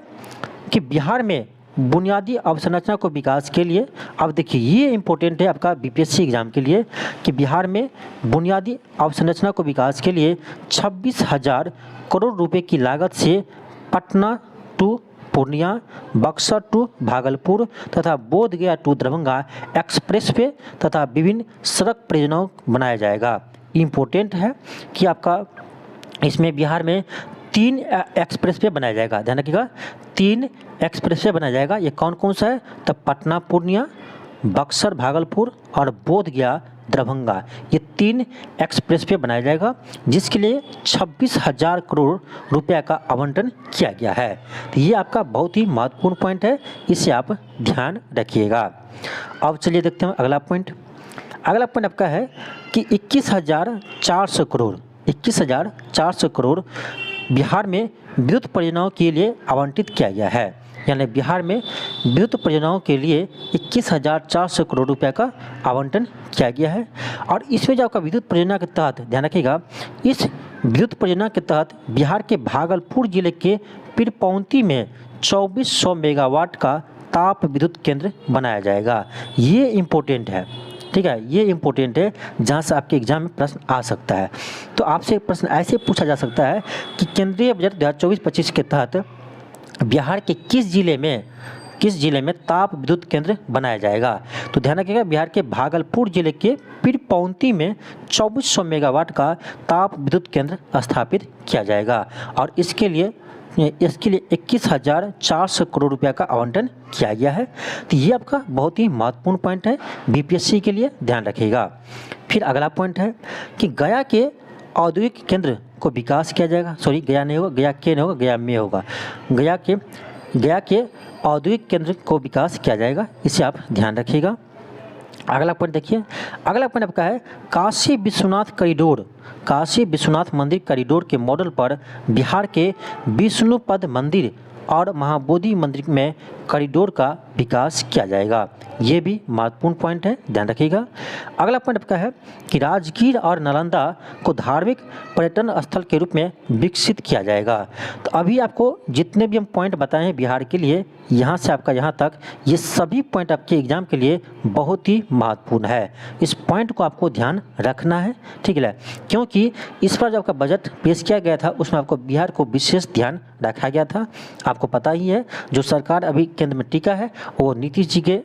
कि बिहार में बुनियादी अवसंरचना को विकास के लिए, अब देखिए ये इंपॉर्टेंट है आपका बीपीएससी एग्जाम के लिए, कि बिहार में बुनियादी अवसंरचना को विकास के लिए 26,000 करोड़ रुपए की लागत से पटना टू पूर्णिया, बक्सर टू भागलपुर तथा बोध गया टू दरभंगा एक्सप्रेसवे तथा विभिन्न सड़क परियोजनाओं बनाया जाएगा। इम्पोर्टेंट है कि आपका इसमें बिहार में 3 एक्सप्रेसवे बनाया जाएगा, ध्यान रखिएगा 3 एक्सप्रेसवे बनाया जाएगा। ये कौन कौन सा है, तो पटना पूर्णिया, बक्सर भागलपुर और बोध गया दरभंगा, ये 3 एक्सप्रेसवे बनाया जाएगा, जिसके लिए 26,000 करोड़ रुपया का आवंटन किया गया है। तो ये आपका बहुत ही महत्वपूर्ण पॉइंट है, इसे आप ध्यान रखिएगा। अब चलिए देखते हैं अगला पॉइंट। अगला पॉइंट आपका है कि 21,400 करोड़ बिहार में विद्युत परियोजनाओं के लिए आवंटित किया गया है, यानी बिहार में विद्युत परियोजनाओं के लिए 21,400 करोड़ रुपए का आवंटन किया गया है। और इसमें जो आपका विद्युत परियोजना के तहत, ध्यान रखिएगा, इस विद्युत परियोजना के तहत बिहार के भागलपुर जिले के पीरपौंती में 2400 मेगावाट का ताप विद्युत केंद्र बनाया जाएगा। ये इम्पोर्टेंट है, ठीक है, ये इम्पोर्टेंट है, जहाँ से आपके एग्जाम में प्रश्न आ सकता है। तो आपसे प्रश्न ऐसे पूछा जा सकता है कि केंद्रीय बजट 2024-25 के तहत बिहार के किस जिले में ताप विद्युत केंद्र बनाया जाएगा। तो ध्यान रखिएगा, बिहार के भागलपुर जिले के पीरपौंती में 2400 मेगावाट का ताप विद्युत केंद्र स्थापित किया जाएगा और इसके लिए 21,400 करोड़ रुपया का आवंटन किया गया है। तो ये आपका बहुत ही महत्वपूर्ण पॉइंट है बीपीएससी के लिए, ध्यान रखिएगा। फिर अगला पॉइंट है कि गया के औद्योगिक केंद्र को विकास किया जाएगा, सॉरी गया नहीं होगा, गया के नहीं होगा, गया में होगा, गया के औद्योगिक केंद्र को विकास किया जाएगा, इसे आप ध्यान रखिएगा। अगला पॉइंट देखिए, अगला पॉइंट आपका है काशी विश्वनाथ मंदिर कॉरिडोर के मॉडल पर बिहार के विष्णुपद मंदिर और महाबोधि मंदिर में कॉरिडोर का विकास किया जाएगा। ये भी महत्वपूर्ण पॉइंट है, ध्यान रखिएगा। अगला पॉइंट आपका है कि राजगीर और नालंदा को धार्मिक पर्यटन स्थल के रूप में विकसित किया जाएगा। तो अभी आपको जितने भी हम पॉइंट बताए हैं बिहार के लिए, यहाँ से आपका यहाँ तक, ये सभी पॉइंट आपके एग्जाम के लिए बहुत ही महत्वपूर्ण है। इस पॉइंट को आपको ध्यान रखना है, ठीक है, क्योंकि इस पर जब आपका बजट पेश किया गया था उसमें आपको बिहार को विशेष ध्यान रखा गया था। आपको पता ही है जो सरकार अभी केंद्र में टिका है वो नीतीश जी के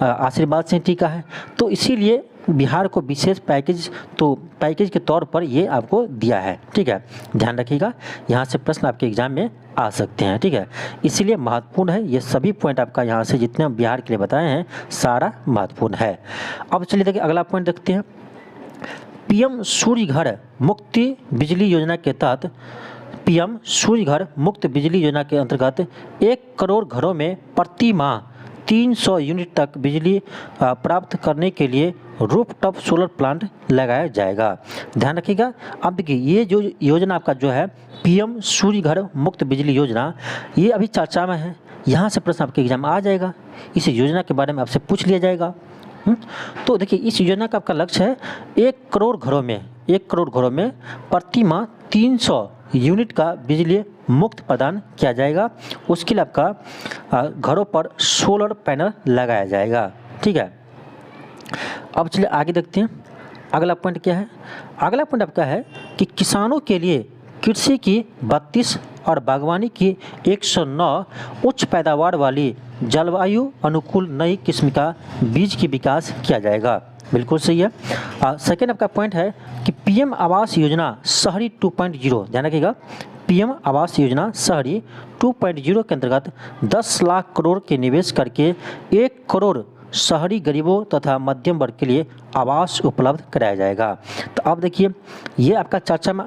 आशीर्वाद से टिका है, तो इसीलिए बिहार को विशेष पैकेज के तौर पर ये आपको दिया है, ठीक है, ध्यान रखिएगा। यहाँ से प्रश्न आपके एग्जाम में आ सकते हैं, ठीक है, इसीलिए महत्वपूर्ण है। ये सभी पॉइंट आपका यहाँ से जितने बिहार के लिए बताए हैं सारा महत्वपूर्ण है। अब चलिए देखिए अगला पॉइंट देखते हैं। पीएम सूर्य घर मुक्त बिजली योजना के तहत पीएम सूर्य घर मुक्त बिजली योजना के अंतर्गत 1 करोड़ घरों में प्रति माह 300 यूनिट तक बिजली प्राप्त करने के लिए रूफटॉप सोलर प्लांट लगाया जाएगा। ध्यान रखिएगा। अब देखिए ये जो योजना आपका जो है पीएम सूर्य घर मुक्त बिजली योजना, ये अभी चर्चा में है, यहाँ से प्रश्न आपके एग्जाम आ जाएगा, इस योजना के बारे में आपसे पूछ लिया जाएगा। तो देखिए इस योजना का आपका लक्ष्य है 1 करोड़ घरों में प्रति माह 300 यूनिट का बिजली मुक्त प्रदान किया जाएगा। उसके लिए आपका घरों पर सोलर पैनल लगाया जाएगा, ठीक है। अब चलिए आगे देखते हैं अगला पॉइंट क्या है। अगला पॉइंट आपका है कि किसानों के लिए कृषि की 32 और बागवानी की 109 उच्च पैदावार वाली जलवायु अनुकूल नई किस्म का बीज की विकास किया जाएगा। बिल्कुल सही है। सेकेंड आपका पॉइंट है कि पीएम आवास योजना शहरी 2.0, ध्यान रखिएगा, पीएम आवास योजना शहरी 2.0 के अंतर्गत 10 लाख करोड़ के निवेश करके 1 करोड़ शहरी गरीबों तथा मध्यम वर्ग के लिए आवास उपलब्ध कराया जाएगा। तो अब देखिए ये आपका चर्चा में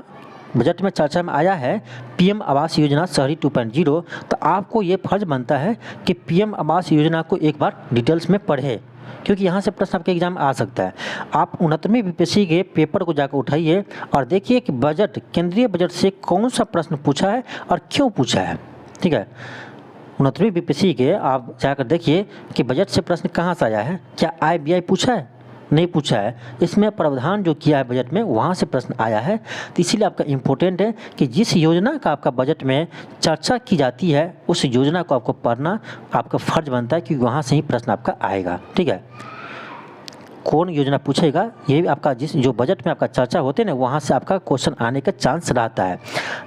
बजट में चर्चा में आया है पीएम आवास योजना शहरी 2.0, तो आपको ये फर्ज बनता है कि पीएम आवास योजना को एक बार डिटेल्स में पढ़े, क्योंकि यहाँ से प्रश्न आपके एग्जाम में आ सकता है। आप 69वीं बीपीएससी के पेपर को जाकर उठाइए और देखिए कि बजट, केंद्रीय बजट से कौन सा प्रश्न पूछा है और क्यों पूछा है। ठीक है, 69वीं बीपीएससी के आप जाकर देखिए कि बजट से प्रश्न कहाँ से आया है। क्या IBI पूछा है? नहीं पूछा है। इसमें प्रावधान जो किया है बजट में, वहाँ से प्रश्न आया है। तो इसीलिए आपका इम्पोर्टेंट है कि जिस योजना का आपका बजट में चर्चा की जाती है उस योजना को आपको पढ़ना आपका फर्ज बनता है, क्योंकि वहाँ से ही प्रश्न आपका आएगा। ठीक है, कौन योजना पूछेगा, ये आपका जो बजट में आपका चर्चा होते हैं ना, वहाँ से आपका क्वेश्चन आने का चांस रहता है।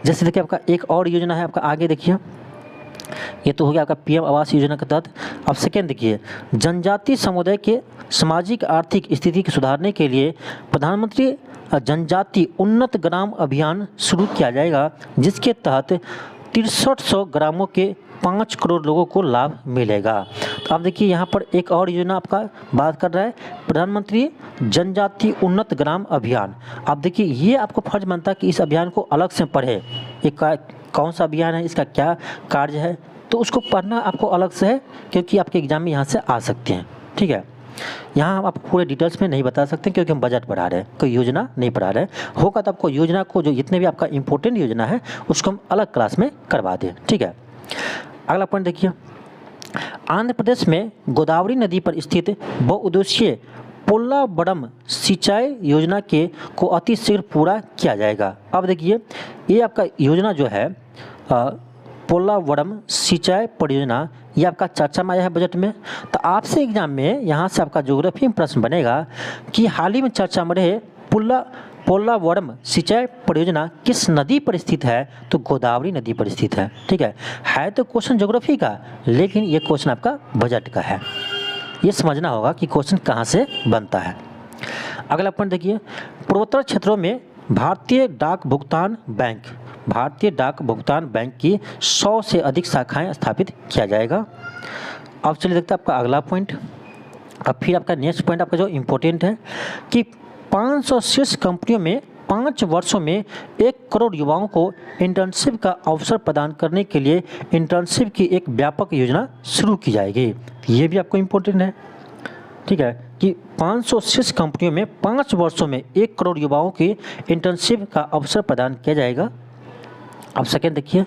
जैसे देखिए आपका एक और योजना है, आपका आगे देखिए, ये तो हो गया आपका पीएम आवास योजना के तहत। अब सेकेंड देखिए, जनजातीय समुदाय के सामाजिक आर्थिक स्थिति को सुधारने के लिए प्रधानमंत्री जनजातीय उन्नत ग्राम अभियान शुरू किया जाएगा, जिसके तहत 6300 ग्रामों के 5 करोड़ लोगों को लाभ मिलेगा। तो आप देखिए यहाँ पर एक और योजना आपका बात कर रहा है, प्रधानमंत्री जनजातीय उन्नत ग्राम अभियान। आप देखिए ये आपको फर्ज बनता है कि इस अभियान को अलग से पढ़े, एक कौन सा अभियान है, इसका क्या कार्य है, तो उसको पढ़ना आपको अलग से है, क्योंकि आपके एग्जाम में यहाँ से आ सकते हैं। ठीक है, यहाँ हम आप पूरे डिटेल्स में नहीं बता सकते क्योंकि हम बजट पढ़ा रहे हैं, कोई योजना नहीं पढ़ा रहे हैं। होगा तो आपको योजना को, जो जितने भी आपका इंपॉर्टेंट योजना है उसको हम अलग क्लास में करवा दें। ठीक है, अगला पॉइंट देखिए, आंध्र प्रदेश में गोदावरी नदी पर स्थित बहुउद्देशीय पोल्लावरम सिंचाई योजना को अति शीघ्र पूरा किया जाएगा। अब देखिए ये आपका योजना जो है पोल्लावरम सिंचाई परियोजना, ये आपका चर्चा में आया है बजट में। तो आपसे एग्जाम में यहाँ से आपका ज्योग्राफी में प्रश्न बनेगा कि हाल ही में चर्चा में रहे पोल्लावरम सिंचाई परियोजना किस नदी पर स्थित है, तो गोदावरी नदी पर स्थित है। ठीक है तो क्वेश्चन ज्योग्राफी का, लेकिन ये क्वेश्चन आपका बजट का है। ये समझना होगा कि क्वेश्चन कहाँ से बनता है। अगला पॉइंट देखिए, पूर्वोत्तर क्षेत्रों में भारतीय डाक भुगतान बैंक की 100 से अधिक शाखाएं स्थापित किया जाएगा। अब चलिए देखते हैं आपका अगला पॉइंट। अब फिर आपका नेक्स्ट पॉइंट आपका जो इम्पोर्टेंट है कि 500 शीर्ष कंपनियों में 5 वर्षों में 1 करोड़ युवाओं को इंटर्नशिप का अवसर प्रदान करने के लिए इंटर्नशिप की एक व्यापक योजना शुरू की जाएगी। ये भी आपको इम्पोर्टेंट है। ठीक है, कि 500 शीर्ष कंपनियों में 5 वर्षों में 1 करोड़ युवाओं की इंटर्नशिप का अवसर प्रदान किया जाएगा। अब सेकेंड देखिए,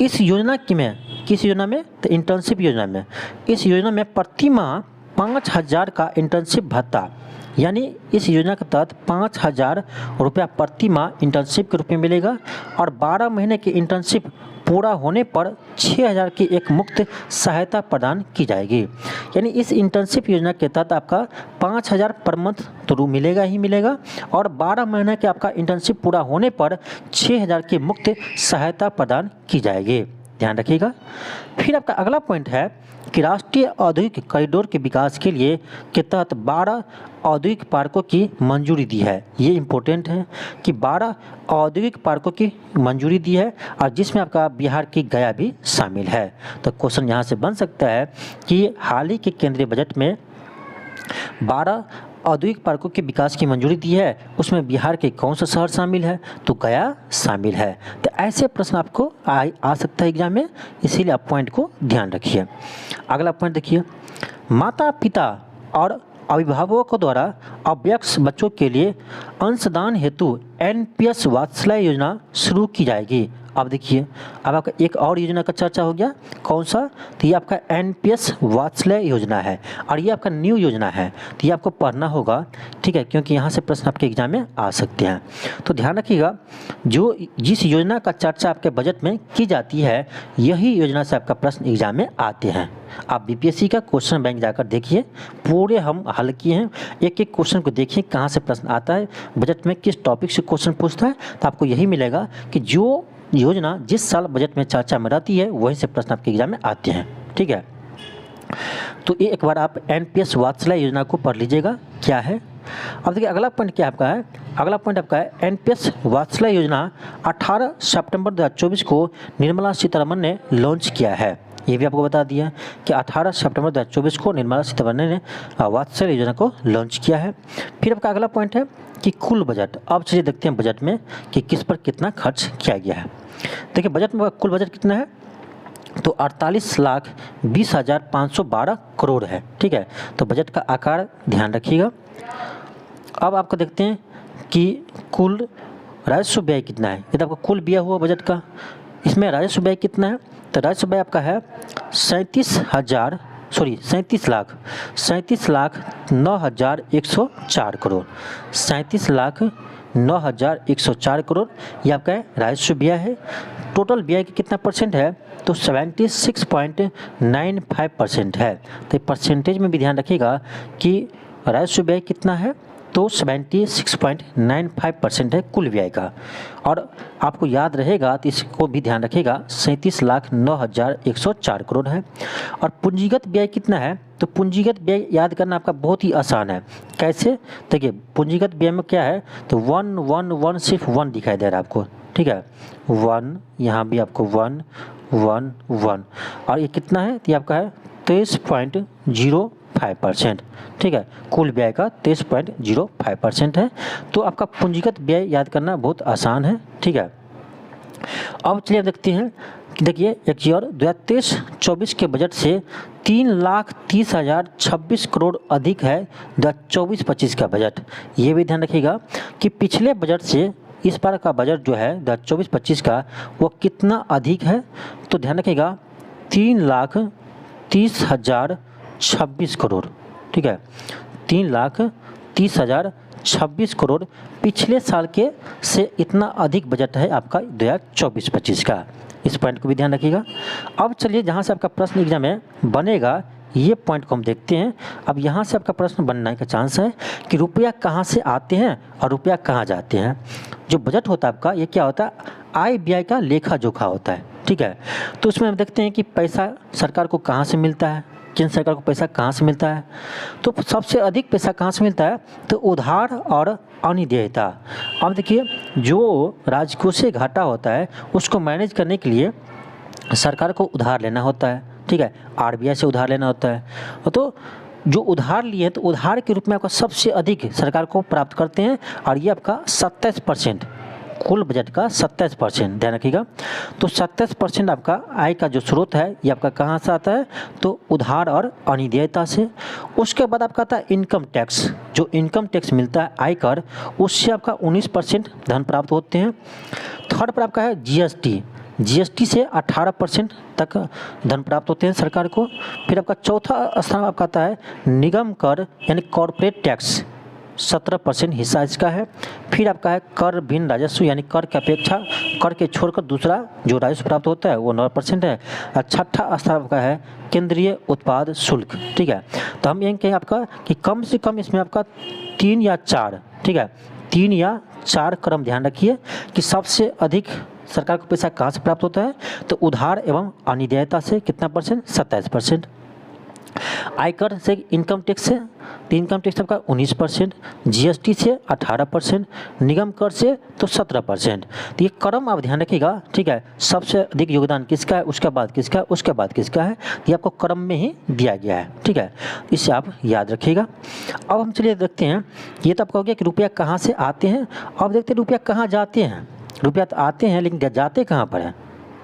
इस योजना किस योजना में, तो इंटर्नशिप योजना में। इस योजना में प्रति माह 5000 का इंटर्नशिप भत्ता, यानी इस योजना के तहत 5000 रुपया प्रति माह इंटर्नशिप के रूप में मिलेगा, और 12 महीने की इंटर्नशिप पूरा होने पर 6000 की एक मुफ्त सहायता प्रदान की जाएगी। यानी इस इंटर्नशिप योजना के तहत आपका 5000 पर मंथ तो मिलेगा ही मिलेगा, और 12 महीने के आपका इंटर्नशिप पूरा होने पर 6000 की मुफ्त सहायता प्रदान की जाएगी। ध्यान रखिएगा। फिर आपका अगला पॉइंट है कि राष्ट्रीय औद्योगिक कॉरिडोर के विकास के लिए के तहत 12 औद्योगिक पार्कों की मंजूरी दी है। ये इम्पोर्टेंट है कि 12 औद्योगिक पार्कों की मंजूरी दी है, और जिसमें आपका बिहार की गया भी शामिल है। तो क्वेश्चन यहाँ से बन सकता है कि हाल ही के केंद्रीय बजट में 12 औद्योगिक पार्कों के विकास की मंजूरी दी है, उसमें बिहार के कौन सा शहर शामिल है, तो गया शामिल है। तो ऐसे प्रश्न आपको आ सकता है एग्जाम में, इसीलिए आप पॉइंट को ध्यान रखिए। अगला पॉइंट देखिए, माता पिता और अभिभावकों द्वारा अवयस्क बच्चों के लिए अंशदान हेतु NPS वात्सल्य योजना शुरू की जाएगी। अब देखिए, अब आपका एक और योजना का चर्चा हो गया, कौन सा, तो ये आपका NPS वात्सल्य योजना है, और ये आपका न्यू योजना है। तो ये आपको पढ़ना होगा, ठीक है, क्योंकि यहाँ से प्रश्न आपके एग्जाम में आ सकते हैं। तो ध्यान रखिएगा, जिस योजना का चर्चा आपके बजट में की जाती है, यही योजना से आपका प्रश्न एग्जाम में आते हैं। आप BPSC का क्वेश्चन बैंक जाकर देखिए, पूरे हम हल किए हैं। एक एक क्वेश्चन को देखिए कहाँ से प्रश्न आता है, बजट में किस टॉपिक से क्वेश्चन पूछता है, तो आपको यही मिलेगा कि जो योजना जिस साल बजट में चर्चा में रहती है वहीं से प्रश्न आपके एग्जाम में आते हैं। ठीक है, तो ये एक बार आप NPS वात्सल्य योजना को पढ़ लीजिएगा क्या है। अब देखिए अगला पॉइंट क्या आपका है, अगला पॉइंट आपका है NPS वात्सल्य योजना 18 सितंबर 2024 को निर्मला सीतारमण ने लॉन्च किया है। ये भी आपको बता दिया कि 18 सितंबर 2024 को निर्मला सीतारमण ने वात्सल्य योजना को लॉन्च किया है। फिर आपका अगला पॉइंट है कि कुल बजट। अब चलिए देखते हैं बजट में कि किस पर कितना खर्च किया गया है। देखिए बजट में कुल बजट कितना है, तो 48,20,512 करोड़ है। ठीक है, तो बजट का आकार ध्यान रखिएगा। अब आपको देखते हैं कि कुल राजस्व व्यय कितना है। ये तो आपको कुल व्यय हुआ बजट का, इसमें राजस्व व्यय कितना है, तो राजस्व व्यय आपका है 37,09,104 करोड़। 37,09,104 करोड़ ये आपका राजस्व व्यय है। टोटल व्यय का कितना परसेंट है, तो 76.95% है। तो परसेंटेज में भी ध्यान रखिएगा कि राजस्व व्यय कितना है, तो 76.95% है कुल व्यय का। और आपको याद रहेगा तो इसको भी ध्यान रखिएगा, 37,09,104 करोड़ है। और पूंजीगत व्यय कितना है, तो पूंजीगत व्यय याद करना आपका बहुत ही आसान है। कैसे, देखिए पूंजीगत व्यय में क्या है, तो 1 1 1 सिर्फ 1 दिखाई दे रहा है आपको। ठीक है, 1, यहाँ भी आपको 1 1 1, और ये कितना है, तो ये आपका है 23.05%। ठीक है, कुल व्यय का 23.05% है। तो आपका पूंजीगत व्यय याद करना बहुत आसान है। ठीक है, अब चलिए देखते हैं। देखिए एक ईयर 2023-24 के बजट से 3,30,026 करोड़ अधिक है 2024-25 का बजट। ये भी ध्यान रखिएगा कि पिछले बजट से इस बार का बजट जो है 2024-25 का वो कितना अधिक है, तो ध्यान रखिएगा 3,30,026 करोड़। ठीक है, 3,30,026 करोड़ पिछले साल के से इतना अधिक बजट है आपका 2024-25 का। इस पॉइंट को भी ध्यान रखिएगा। अब चलिए जहाँ से आपका प्रश्न एग्जाम में बनेगा ये पॉइंट को हम देखते हैं। अब यहाँ से आपका प्रश्न बनने का चांस है कि रुपया कहाँ से आते हैं और रुपया कहाँ जाते हैं। जो बजट होता है आपका, ये क्या होता है, आय व्यय का लेखा जोखा होता है। ठीक है, तो उसमें हम देखते हैं कि पैसा सरकार को कहाँ से मिलता है, केंद्र सरकार को पैसा कहाँ से मिलता है। तो सबसे अधिक पैसा कहाँ से मिलता है, तो उधार और अनिदेयता। अब देखिए जो राजकोषीय घाटा होता है उसको मैनेज करने के लिए सरकार को उधार लेना होता है। ठीक है, आरबीआई से उधार लेना होता है। तो जो उधार लिए तो उधार के रूप में आपका सबसे अधिक सरकार को प्राप्त करते हैं, और ये आपका 27%, कुल बजट का 27%, ध्यान रखिएगा। तो 27% आपका आय का जो स्रोत है ये आपका कहाँ से आता है, तो उधार और अनिदेयता से। उसके बाद आपका आता है इनकम टैक्स। जो इनकम टैक्स मिलता है आयकर, उससे आपका 19% धन प्राप्त होते हैं। थर्ड पर आपका है जीएसटी। जीएसटी से 18% तक धन प्राप्त होते हैं सरकार को। फिर आपका चौथा स्थान आपका आता है निगम कर यानी कॉर्पोरेट टैक्स, 17% हिस्सा इसका है। फिर आपका है कर भिन्न राजस्व यानी कर की अपेक्षा कर के छोड़कर दूसरा जो राजस्व प्राप्त होता है वो 9% है। और छठा स्थान आपका है केंद्रीय उत्पाद शुल्क। ठीक है, तो हम ये कहें आपका कि कम से कम इसमें आपका 3 या 4, ठीक है, 3 या 4 क्रम ध्यान रखिए कि सबसे अधिक सरकार को पैसा कहाँ से प्राप्त होता है, तो उधार एवं अनिदेयता से कितना परसेंट, 27%। आयकर से इनकम टैक्स से, तो इनकम टैक्स आपका 19%, जीएसटी से 18%, निगम कर से तो 17%। तो ये क्रम आप ध्यान रखिएगा। ठीक है, सबसे अधिक योगदान किसका है, उसके बाद किसका है, उसके बाद किसका है, ये आपको क्रम में ही दिया गया है। ठीक है, इससे आप याद रखिएगा। अब हम चलिए देखते हैं, ये तो आपका हो गया कि रुपया कहाँ से आते हैं। अब देखते हैं रुपया कहाँ जाते हैं। रुपया तो आते हैं लेकिन जाते कहाँ पर है।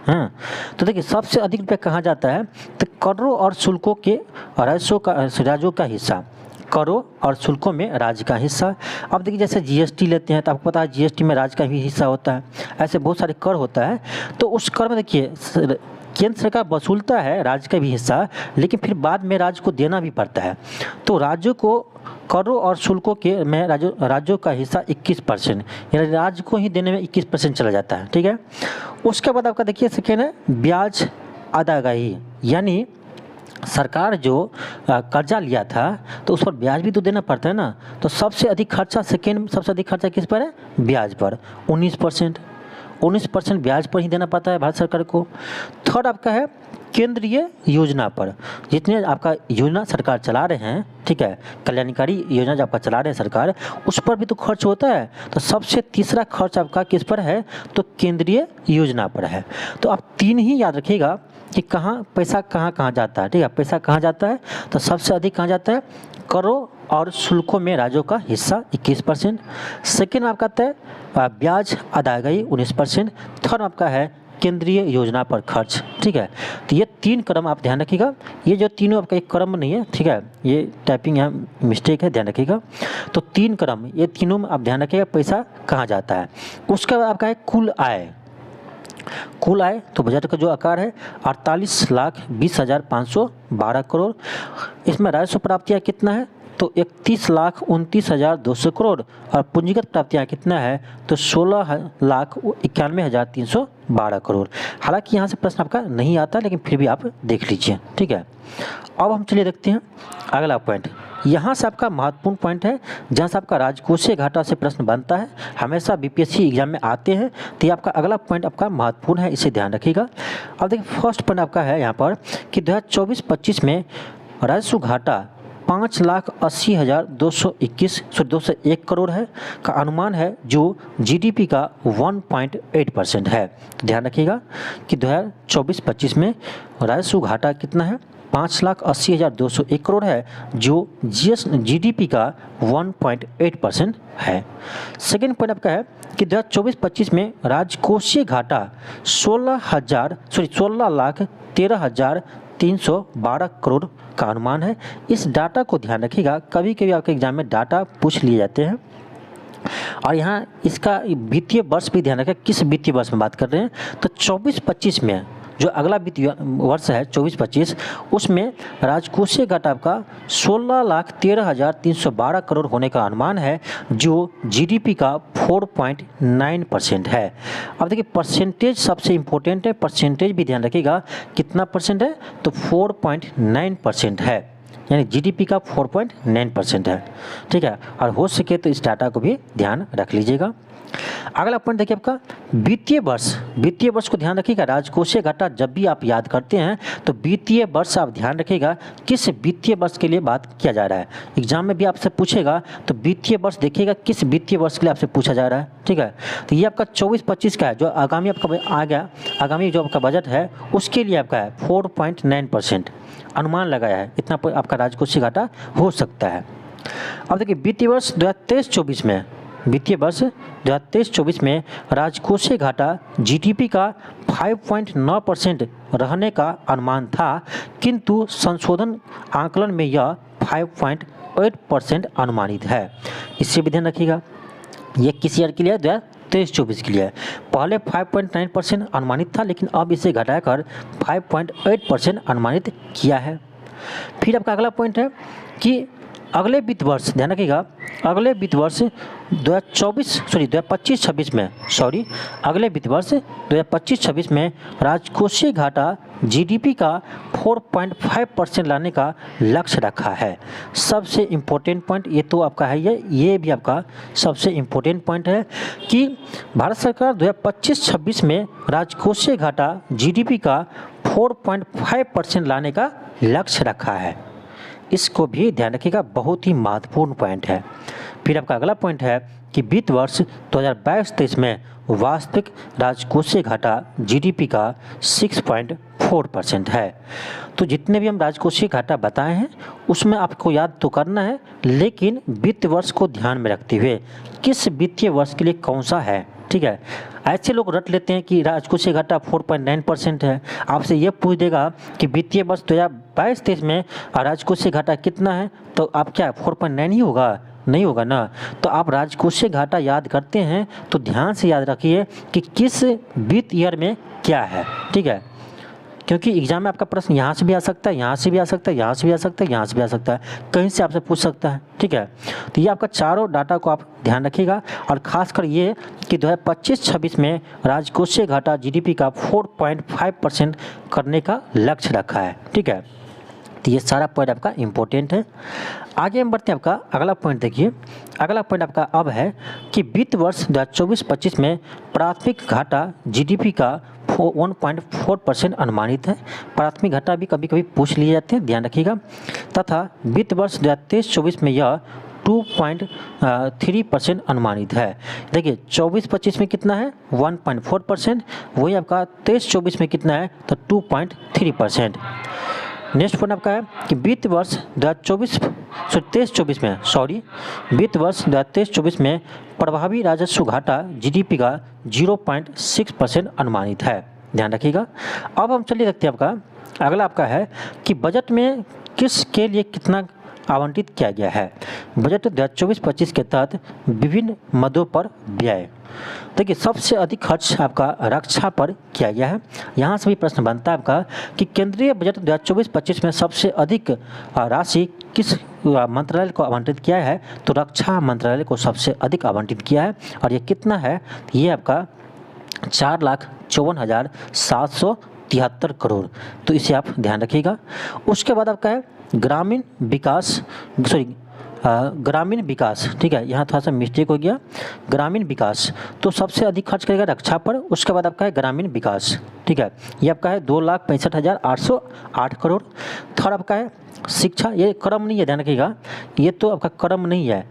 हाँ, तो देखिए सबसे अधिक रुपया कहाँ जाता है, तो करों और शुल्कों के राजस्व का, राज्यों का हिस्सा, करों और शुल्कों में राज्य का हिस्सा। अब देखिए जैसे जीएसटी लेते हैं तो आपको पता है जीएसटी में राज्य का भी हिस्सा होता है। ऐसे बहुत सारे कर होता है, तो उस कर में देखिए केंद्र सरकार वसूलता है राज्य का भी हिस्सा, लेकिन फिर बाद में राज्य को देना भी पड़ता है। तो राज्यों को करों और शुल्कों के में राज्यों का हिस्सा 21%, यानी राज्य को ही देने में 21% चला जाता है। ठीक है, उसके बाद आपका देखिए सेकेंड है ब्याज अदायगी, यानी सरकार जो कर्जा लिया था तो उस पर ब्याज भी तो देना पड़ता है ना। तो सबसे अधिक खर्चा, सेकेंड सबसे अधिक खर्चा किस पर है, ब्याज पर, 19% ब्याज पर ही देना पड़ता है भारत सरकार को। थर्ड आपका है केंद्रीय योजना पर, जितने आपका योजना सरकार चला रहे हैं, ठीक है, कल्याणकारी योजना जो आपका चला रहे हैं सरकार, उस पर भी तो खर्च होता है। तो सबसे तीसरा खर्च आपका किस पर है, तो केंद्रीय योजना पर है। तो आप 3 ही याद रखिएगा कि पैसा कहाँ कहाँ जाता है, ठीक है। पैसा कहाँ जाता है, तो सबसे अधिक कहाँ जाता है, करों और शुल्कों में राज्यों का हिस्सा 21%। सेकेंड आपका आता है ब्याज अदायगी 19%। थर्ड आपका है केंद्रीय योजना पर खर्च, ठीक है। तो ये 3 क्रम आप ध्यान रखिएगा, ये जो तीनों आपका एक क्रम नहीं है, ठीक है, ये टाइपिंग यहाँ मिस्टेक है, ध्यान रखिएगा। तो 3 क्रम, ये तीनों में आप ध्यान रखिएगा पैसा कहाँ जाता है। उसके बाद आपका है कुल आय। कुल आय तो बजट का जो आकार है 48,20,512 करोड़। इसमें राजस्व प्राप्तियाँ कितना है, तो 31,29,200 करोड़। और पूंजीगत प्राप्तियाँ कितना है, तो 16,91,312 करोड़। हालांकि यहाँ से प्रश्न आपका नहीं आता, लेकिन फिर भी आप देख लीजिए, ठीक है। अब हम चलिए देखते हैं अगला पॉइंट। यहाँ से आपका महत्वपूर्ण पॉइंट है, जहाँ से आपका राजकोषीय घाटा से प्रश्न बनता है, हमेशा बीपीएससी एग्जाम में आते हैं। तो ये आपका अगला पॉइंट आपका महत्वपूर्ण है, इसे ध्यान रखिएगा। अब देखिए फर्स्ट पॉइंट आपका है यहाँ पर कि 2024-25 में राजस्व घाटा 5,80,201 करोड़ है का अनुमान है, जो जीडीपी का 1.8% है। ध्यान रखिएगा कि 2024-25 में राजस्व घाटा कितना है, 5,80,201 करोड़ है, जो जीडीपी का 1.8% है। सेकेंड पॉइंट आपका है कि 2024-25 में राजकोषीय घाटा 16,13,312 करोड़ का अनुमान है। इस डाटा को ध्यान रखिएगा, कभी कभी आपके एग्जाम में डाटा पूछ लिए जाते हैं। और यहाँ इसका वित्तीय वर्ष भी ध्यान रखें, किस वित्तीय वर्ष में बात कर रहे हैं। तो 24-25 में जो अगला वित्तीय वर्ष है 24-25, उसमें राजकोषीय घाटा आपका 16,13,312 करोड़ होने का अनुमान है, जो जीडीपी का 4.9% है। अब देखिए परसेंटेज सबसे इम्पोर्टेंट है, परसेंटेज भी ध्यान रखिएगा, कितना परसेंट है, तो 4.9% है, यानी जीडीपी का 4.9% है, ठीक है। और हो सके तो इस डाटा को भी ध्यान रख लीजिएगा। अगला पॉइंट देखिए आपका वित्तीय वर्ष। वित्तीय वर्ष को ध्यान रखिएगा, राजकोषीय घाटा जब भी आप याद करते हैं तो वित्तीय वर्ष आप ध्यान रखिएगा, किस वित्तीय वर्ष के लिए बात किया जा रहा है। एग्जाम में भी आपसे पूछेगा तो वित्तीय वर्ष देखिएगा किस वित्तीय वर्ष के लिए आपसे पूछा जा रहा है, ठीक है। तो ये आपका 24-25 का है, जो आगामी आपका आ गया, आगामी जो आपका बजट है उसके लिए आपका है 4.9% अनुमान लगाया है, इतना आपका राजकोषीय घाटा हो सकता है। अब देखिए वित्तीय वर्ष 2023-24 में, वित्तीय वर्ष 2023-24 में राजकोषीय घाटा जीडीपी का 5.9% रहने का अनुमान था, किंतु संशोधन आकलन में यह 5.8% अनुमानित है। इससे भी ध्यान रखिएगा, यह किस ईयर के लिए है, 2023-24 के लिए है। पहले 5.9% अनुमानित था, लेकिन अब इसे घटाकर 5.8% अनुमानित किया है। फिर आपका अगला पॉइंट है कि अगले वित्त वर्ष, ध्यान रखिएगा, अगले वित्त वर्ष 2025-26 में, अगले वित्त वर्ष 2025-26 में राजकोषीय घाटा जीडीपी का 4.5% लाने का लक्ष्य रखा है। सबसे इम्पोर्टेंट पॉइंट ये तो आपका है, ये भी आपका सबसे इम्पोर्टेंट पॉइंट है कि भारत सरकार 2025-26 में राजकोषीय घाटा जीडीपी का 4.5% लाने का लक्ष्य रखा है। इसको भी ध्यान रखिएगा, बहुत ही महत्वपूर्ण पॉइंट है। फिर आपका अगला पॉइंट है कि वित्त वर्ष 2022-23 में वास्तविक राजकोषीय घाटा जीडीपी का 6.4% है। तो जितने भी हम राजकोषीय घाटा बताए हैं उसमें आपको याद तो करना है, लेकिन वित्त वर्ष को ध्यान में रखते हुए किस वित्तीय वर्ष के लिए कौन सा है, ठीक है। ऐसे लोग रट लेते हैं कि राजकोषीय घाटा 4.9% है, आपसे ये पूछ देगा कि वित्तीय वर्ष 2022-23 में राजकोषीय घाटा कितना है, तो आप क्या 4.9 ही होगा, नहीं होगा ना। तो आप राजकोषीय घाटा याद करते हैं तो ध्यान से याद रखिए कि किस वित्त ईयर में क्या है, ठीक है, क्योंकि एग्जाम में आपका प्रश्न यहाँ से भी आ सकता है, यहाँ से भी आ सकता है, यहाँ से भी आ सकता है, यहाँ से भी आ सकता है, कहीं से आपसे पूछ सकता है, ठीक है। तो ये आपका चारों डाटा को आप ध्यान रखिएगा, और खासकर ये कि 2025-26 में राजकोषीय घाटा जीडीपी का 4.5% करने का लक्ष्य रखा है, ठीक है। तो ये सारा पॉइंट आपका इम्पोर्टेंट है। आगे हम बढ़ते हैं, आपका अगला पॉइंट देखिए। अगला पॉइंट आपका अब है कि वित्त वर्ष 2024-25 में प्राथमिक घाटा जीडीपी का 1.4% अनुमानित है। प्राथमिक घाटा भी कभी कभी पूछ लिए जाते हैं, ध्यान रखिएगा। तथा वित्त वर्ष 2023-24 में यह 2.3% अनुमानित है। देखिए 24-25 में कितना है 1.4%, वही आपका 23-24 में कितना है तो 2.3%। नेक्स्ट पॉइंट आपका है कि वित्त वर्ष 2023-24 में वित्त वर्ष 2023-24 में प्रभावी राजस्व घाटा जीडीपी का 0.6% अनुमानित है, ध्यान रखिएगा। अब हम चलिए देखते हैं आपका अगला आपका है कि बजट में किसके लिए कितना आवंटित किया गया है। बजट 2024-25 के तहत विभिन्न मदों पर व्यय। देखिए सबसे अधिक खर्च आपका रक्षा पर किया गया है। यहाँ से भी प्रश्न बनता है आपका कि केंद्रीय बजट 2024-25 में सबसे अधिक राशि किस मंत्रालय को आवंटित किया है, तो रक्षा मंत्रालय को सबसे अधिक आवंटित किया है। और ये कितना है, ये आपका 4,54,773 करोड़, तो इसे आप ध्यान रखिएगा। उसके बाद आपका है ग्रामीण विकास, ठीक है, यहाँ थोड़ा सा मिस्टेक हो गया। ग्रामीण विकास तो सबसे अधिक खर्च करेगा रक्षा पर, उसके बाद आपका है ग्रामीण विकास, ठीक है, ये आपका है 2,65,808 करोड़। थर्ड आपका है शिक्षा, ये क्रम नहीं है, ध्यान रखिएगा, ये तो आपका क्रम नहीं है,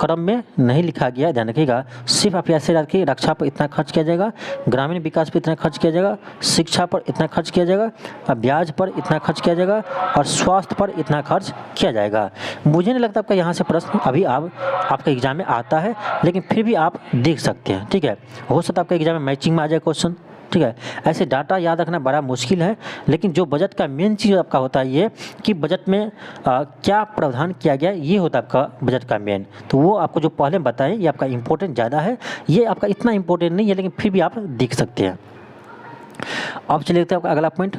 क्रम में नहीं लिखा गया है, ध्यान रखिएगा। सिर्फ आप ऐसे रखिए रक्षा पर इतना खर्च किया जाएगा, ग्रामीण विकास पर इतना खर्च किया जाएगा, शिक्षा पर इतना खर्च किया जाएगा, ब्याज पर इतना खर्च किया जाएगा और स्वास्थ्य पर इतना खर्च किया जाएगा। मुझे नहीं लगता आपका यहाँ से प्रश्न अभी आपका एग्जाम में आता है, लेकिन फिर भी आप देख सकते हैं, ठीक है। हो सकता है आपका एग्जाम में मैचिंग में आ जाए क्वेश्चन, ठीक है। ऐसे डाटा याद रखना बड़ा मुश्किल है, लेकिन जो बजट का मेन चीज़ आपका होता है ये कि बजट में क्या प्रावधान किया गया, ये होता है आपका बजट का मेन। तो वो आपको जो पहले बताएं ये आपका इम्पोर्टेंट ज़्यादा है, ये आपका इतना इम्पोर्टेंट नहीं है, लेकिन फिर भी आप देख सकते हैं। अब चलिए देखते हैं आपका अगला पॉइंट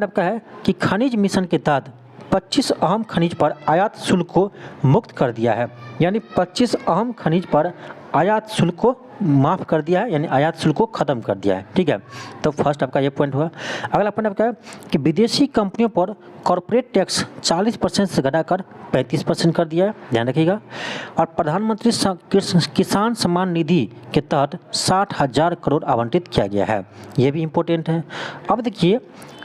आपका है कि खनिज मिशन के तहत 25 अहम खनिज पर आयात शुल्क को मुक्त कर दिया है, यानी 25 अहम खनिज पर आयात शुल्क को माफ़ कर दिया है, यानी आयात शुल्क को ख़त्म कर दिया है, ठीक है। तो फर्स्ट आपका ये पॉइंट हुआ। अगला पॉइंट आपका है कि विदेशी कंपनियों पर कॉर्पोरेट टैक्स 40% से घटाकर 35% कर दिया है, ध्यान रखिएगा। और प्रधानमंत्री किसान सम्मान निधि के तहत 60,000 करोड़ आवंटित किया गया है, ये भी इम्पोर्टेंट है। अब देखिए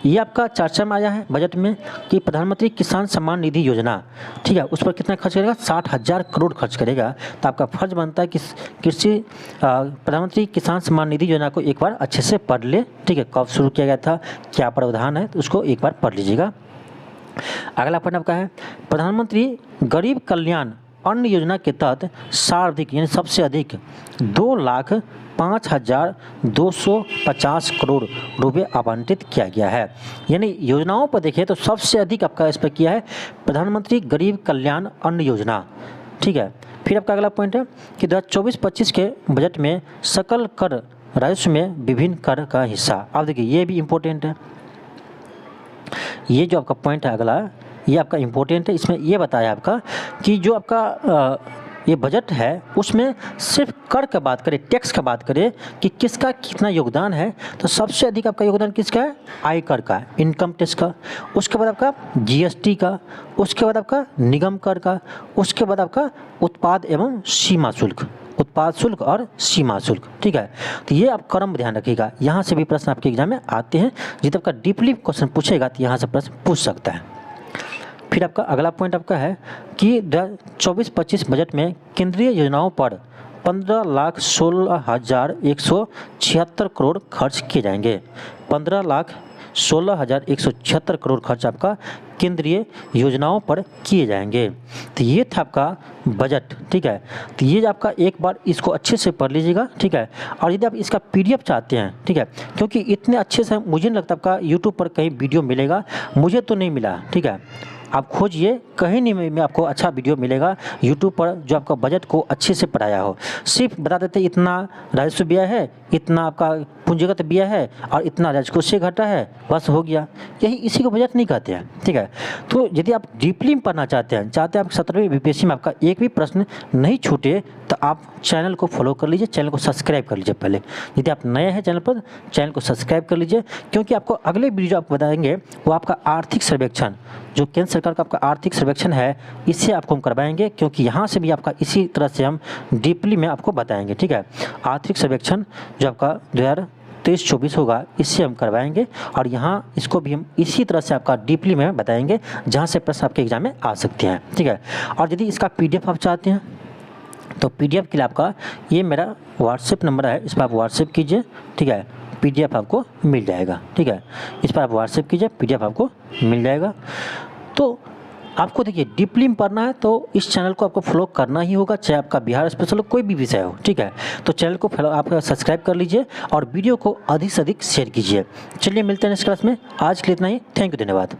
ये आपका चर्चा में आया है बजट में कि प्रधानमंत्री किसान सम्मान निधि योजना, ठीक है, उस पर कितना खर्च करेगा, 60,000 करोड़ खर्च करेगा। तो आपका फर्ज बनता है कि कृषि प्रधानमंत्री किसान सम्मान निधि योजना को एक बार अच्छे से पढ़ ले, ठीक है, कब शुरू किया गया था, क्या प्रावधान है, तो उसको एक बार पढ़ लीजिएगा। अगला पॉइंट आपका है प्रधानमंत्री गरीब कल्याण अन्न योजना के तहत सर्वाधिक यानी सबसे अधिक 2,05,250 करोड़ रुपये आवंटित किया गया है। यानी योजनाओं पर देखिए तो सबसे अधिक आपका इस पर किया है प्रधानमंत्री गरीब कल्याण अन्न योजना, ठीक है। फिर आपका अगला पॉइंट है कि 2024-25 के बजट में सकल कर राजस्व में विभिन्न कर का हिस्सा। अब देखिए ये भी इम्पोर्टेंट है, ये जो आपका पॉइंट है अगला ये आपका इम्पोर्टेंट है। इसमें ये बताया आपका कि जो आपका ये बजट है उसमें सिर्फ कर का बात करें, टैक्स का बात करें कि किसका कितना योगदान है, तो सबसे अधिक आपका योगदान किसका है, आयकर का, इनकम टैक्स का, उसके बाद आपका जीएसटी का, उसके बाद आपका निगम कर का, उसके बाद आपका उत्पाद एवं सीमा शुल्क, उत्पाद शुल्क और सीमा शुल्क, ठीक है। तो ये आप क्रम ध्यान रखिएगा, यहाँ से भी प्रश्न आपके एग्जाम में आते हैं, जितना आपका डीपली क्वेश्चन पूछेगा तो यहाँ से प्रश्न पूछ सकता है। फिर आपका अगला पॉइंट आपका है कि 2024-25 बजट में केंद्रीय योजनाओं पर 15,16,176 करोड़ खर्च किए जाएंगे। 15,16,176 करोड़ खर्च आपका केंद्रीय योजनाओं पर किए जाएंगे। तो ये था आपका बजट, ठीक है। तो ये आपका एक बार इसको अच्छे से पढ़ लीजिएगा, ठीक है। और यदि आप इसका पीडीएफ चाहते हैं, ठीक है, क्योंकि इतने अच्छे से मुझे नहीं लगता आपका यूट्यूब पर कहीं वीडियो मिलेगा, मुझे तो नहीं मिला, ठीक है। आप खोजिए कहीं नहीं में आपको अच्छा वीडियो मिलेगा यूट्यूब पर जो आपका बजट को अच्छे से पढ़ाया हो। सिर्फ बता देते इतना राजस्व व्यय है, इतना आपका पूंजीगत व्यय है और इतना राजकोषीय घाटा है, बस हो गया, यही इसी को बजट नहीं कहते हैं, ठीक है। तो यदि आप डीपली पढ़ना चाहते हैं 17वीं बीपीएससी में आपका एक भी प्रश्न नहीं छूटे, तो आप चैनल को फॉलो कर लीजिए, चैनल को सब्सक्राइब कर लीजिए। पहले यदि आप नए हैं चैनल पर, चैनल को सब्सक्राइब कर लीजिए, क्योंकि आपको अगले वीडियो आपको बताएंगे वो आपका आर्थिक सर्वेक्षण, जो केंद्र सरकार का आपका आर्थिक सर्वेक्षण है, इससे आपको हम करवाएंगे, क्योंकि यहाँ से भी आपका इसी तरह से हम डीपली में आपको बताएंगे, ठीक है। आर्थिक सर्वेक्षण जो आपका 23-24 होगा, इससे हम करवाएंगे और यहाँ इसको भी हम इसी तरह से आपका डीपली में बताएंगे जहाँ से प्रश्न आपके एग्जाम में आ सकते हैं, ठीक है। और यदि इसका PDF आप चाहते हैं तो PDF के लिए आपका ये मेरा व्हाट्सएप नंबर है, इस पर आप व्हाट्सएप कीजिए, ठीक है। PDF आपको मिल जाएगा, ठीक है। इस पर आप व्हाट्सएप कीजिए, PDF आपको मिल जाएगा। तो आपको देखिए डीपली में पढ़ना है तो इस चैनल को आपको फॉलो करना ही होगा, चाहे आपका बिहार स्पेशल हो, कोई भी विषय हो, ठीक है। तो चैनल को फॉलो आप सब्सक्राइब कर लीजिए और वीडियो को अधिक से अधिक शेयर कीजिए। चलिए मिलते हैं नेक्स्ट क्लास में, आज के लिए इतना ही। थैंक यू, धन्यवाद।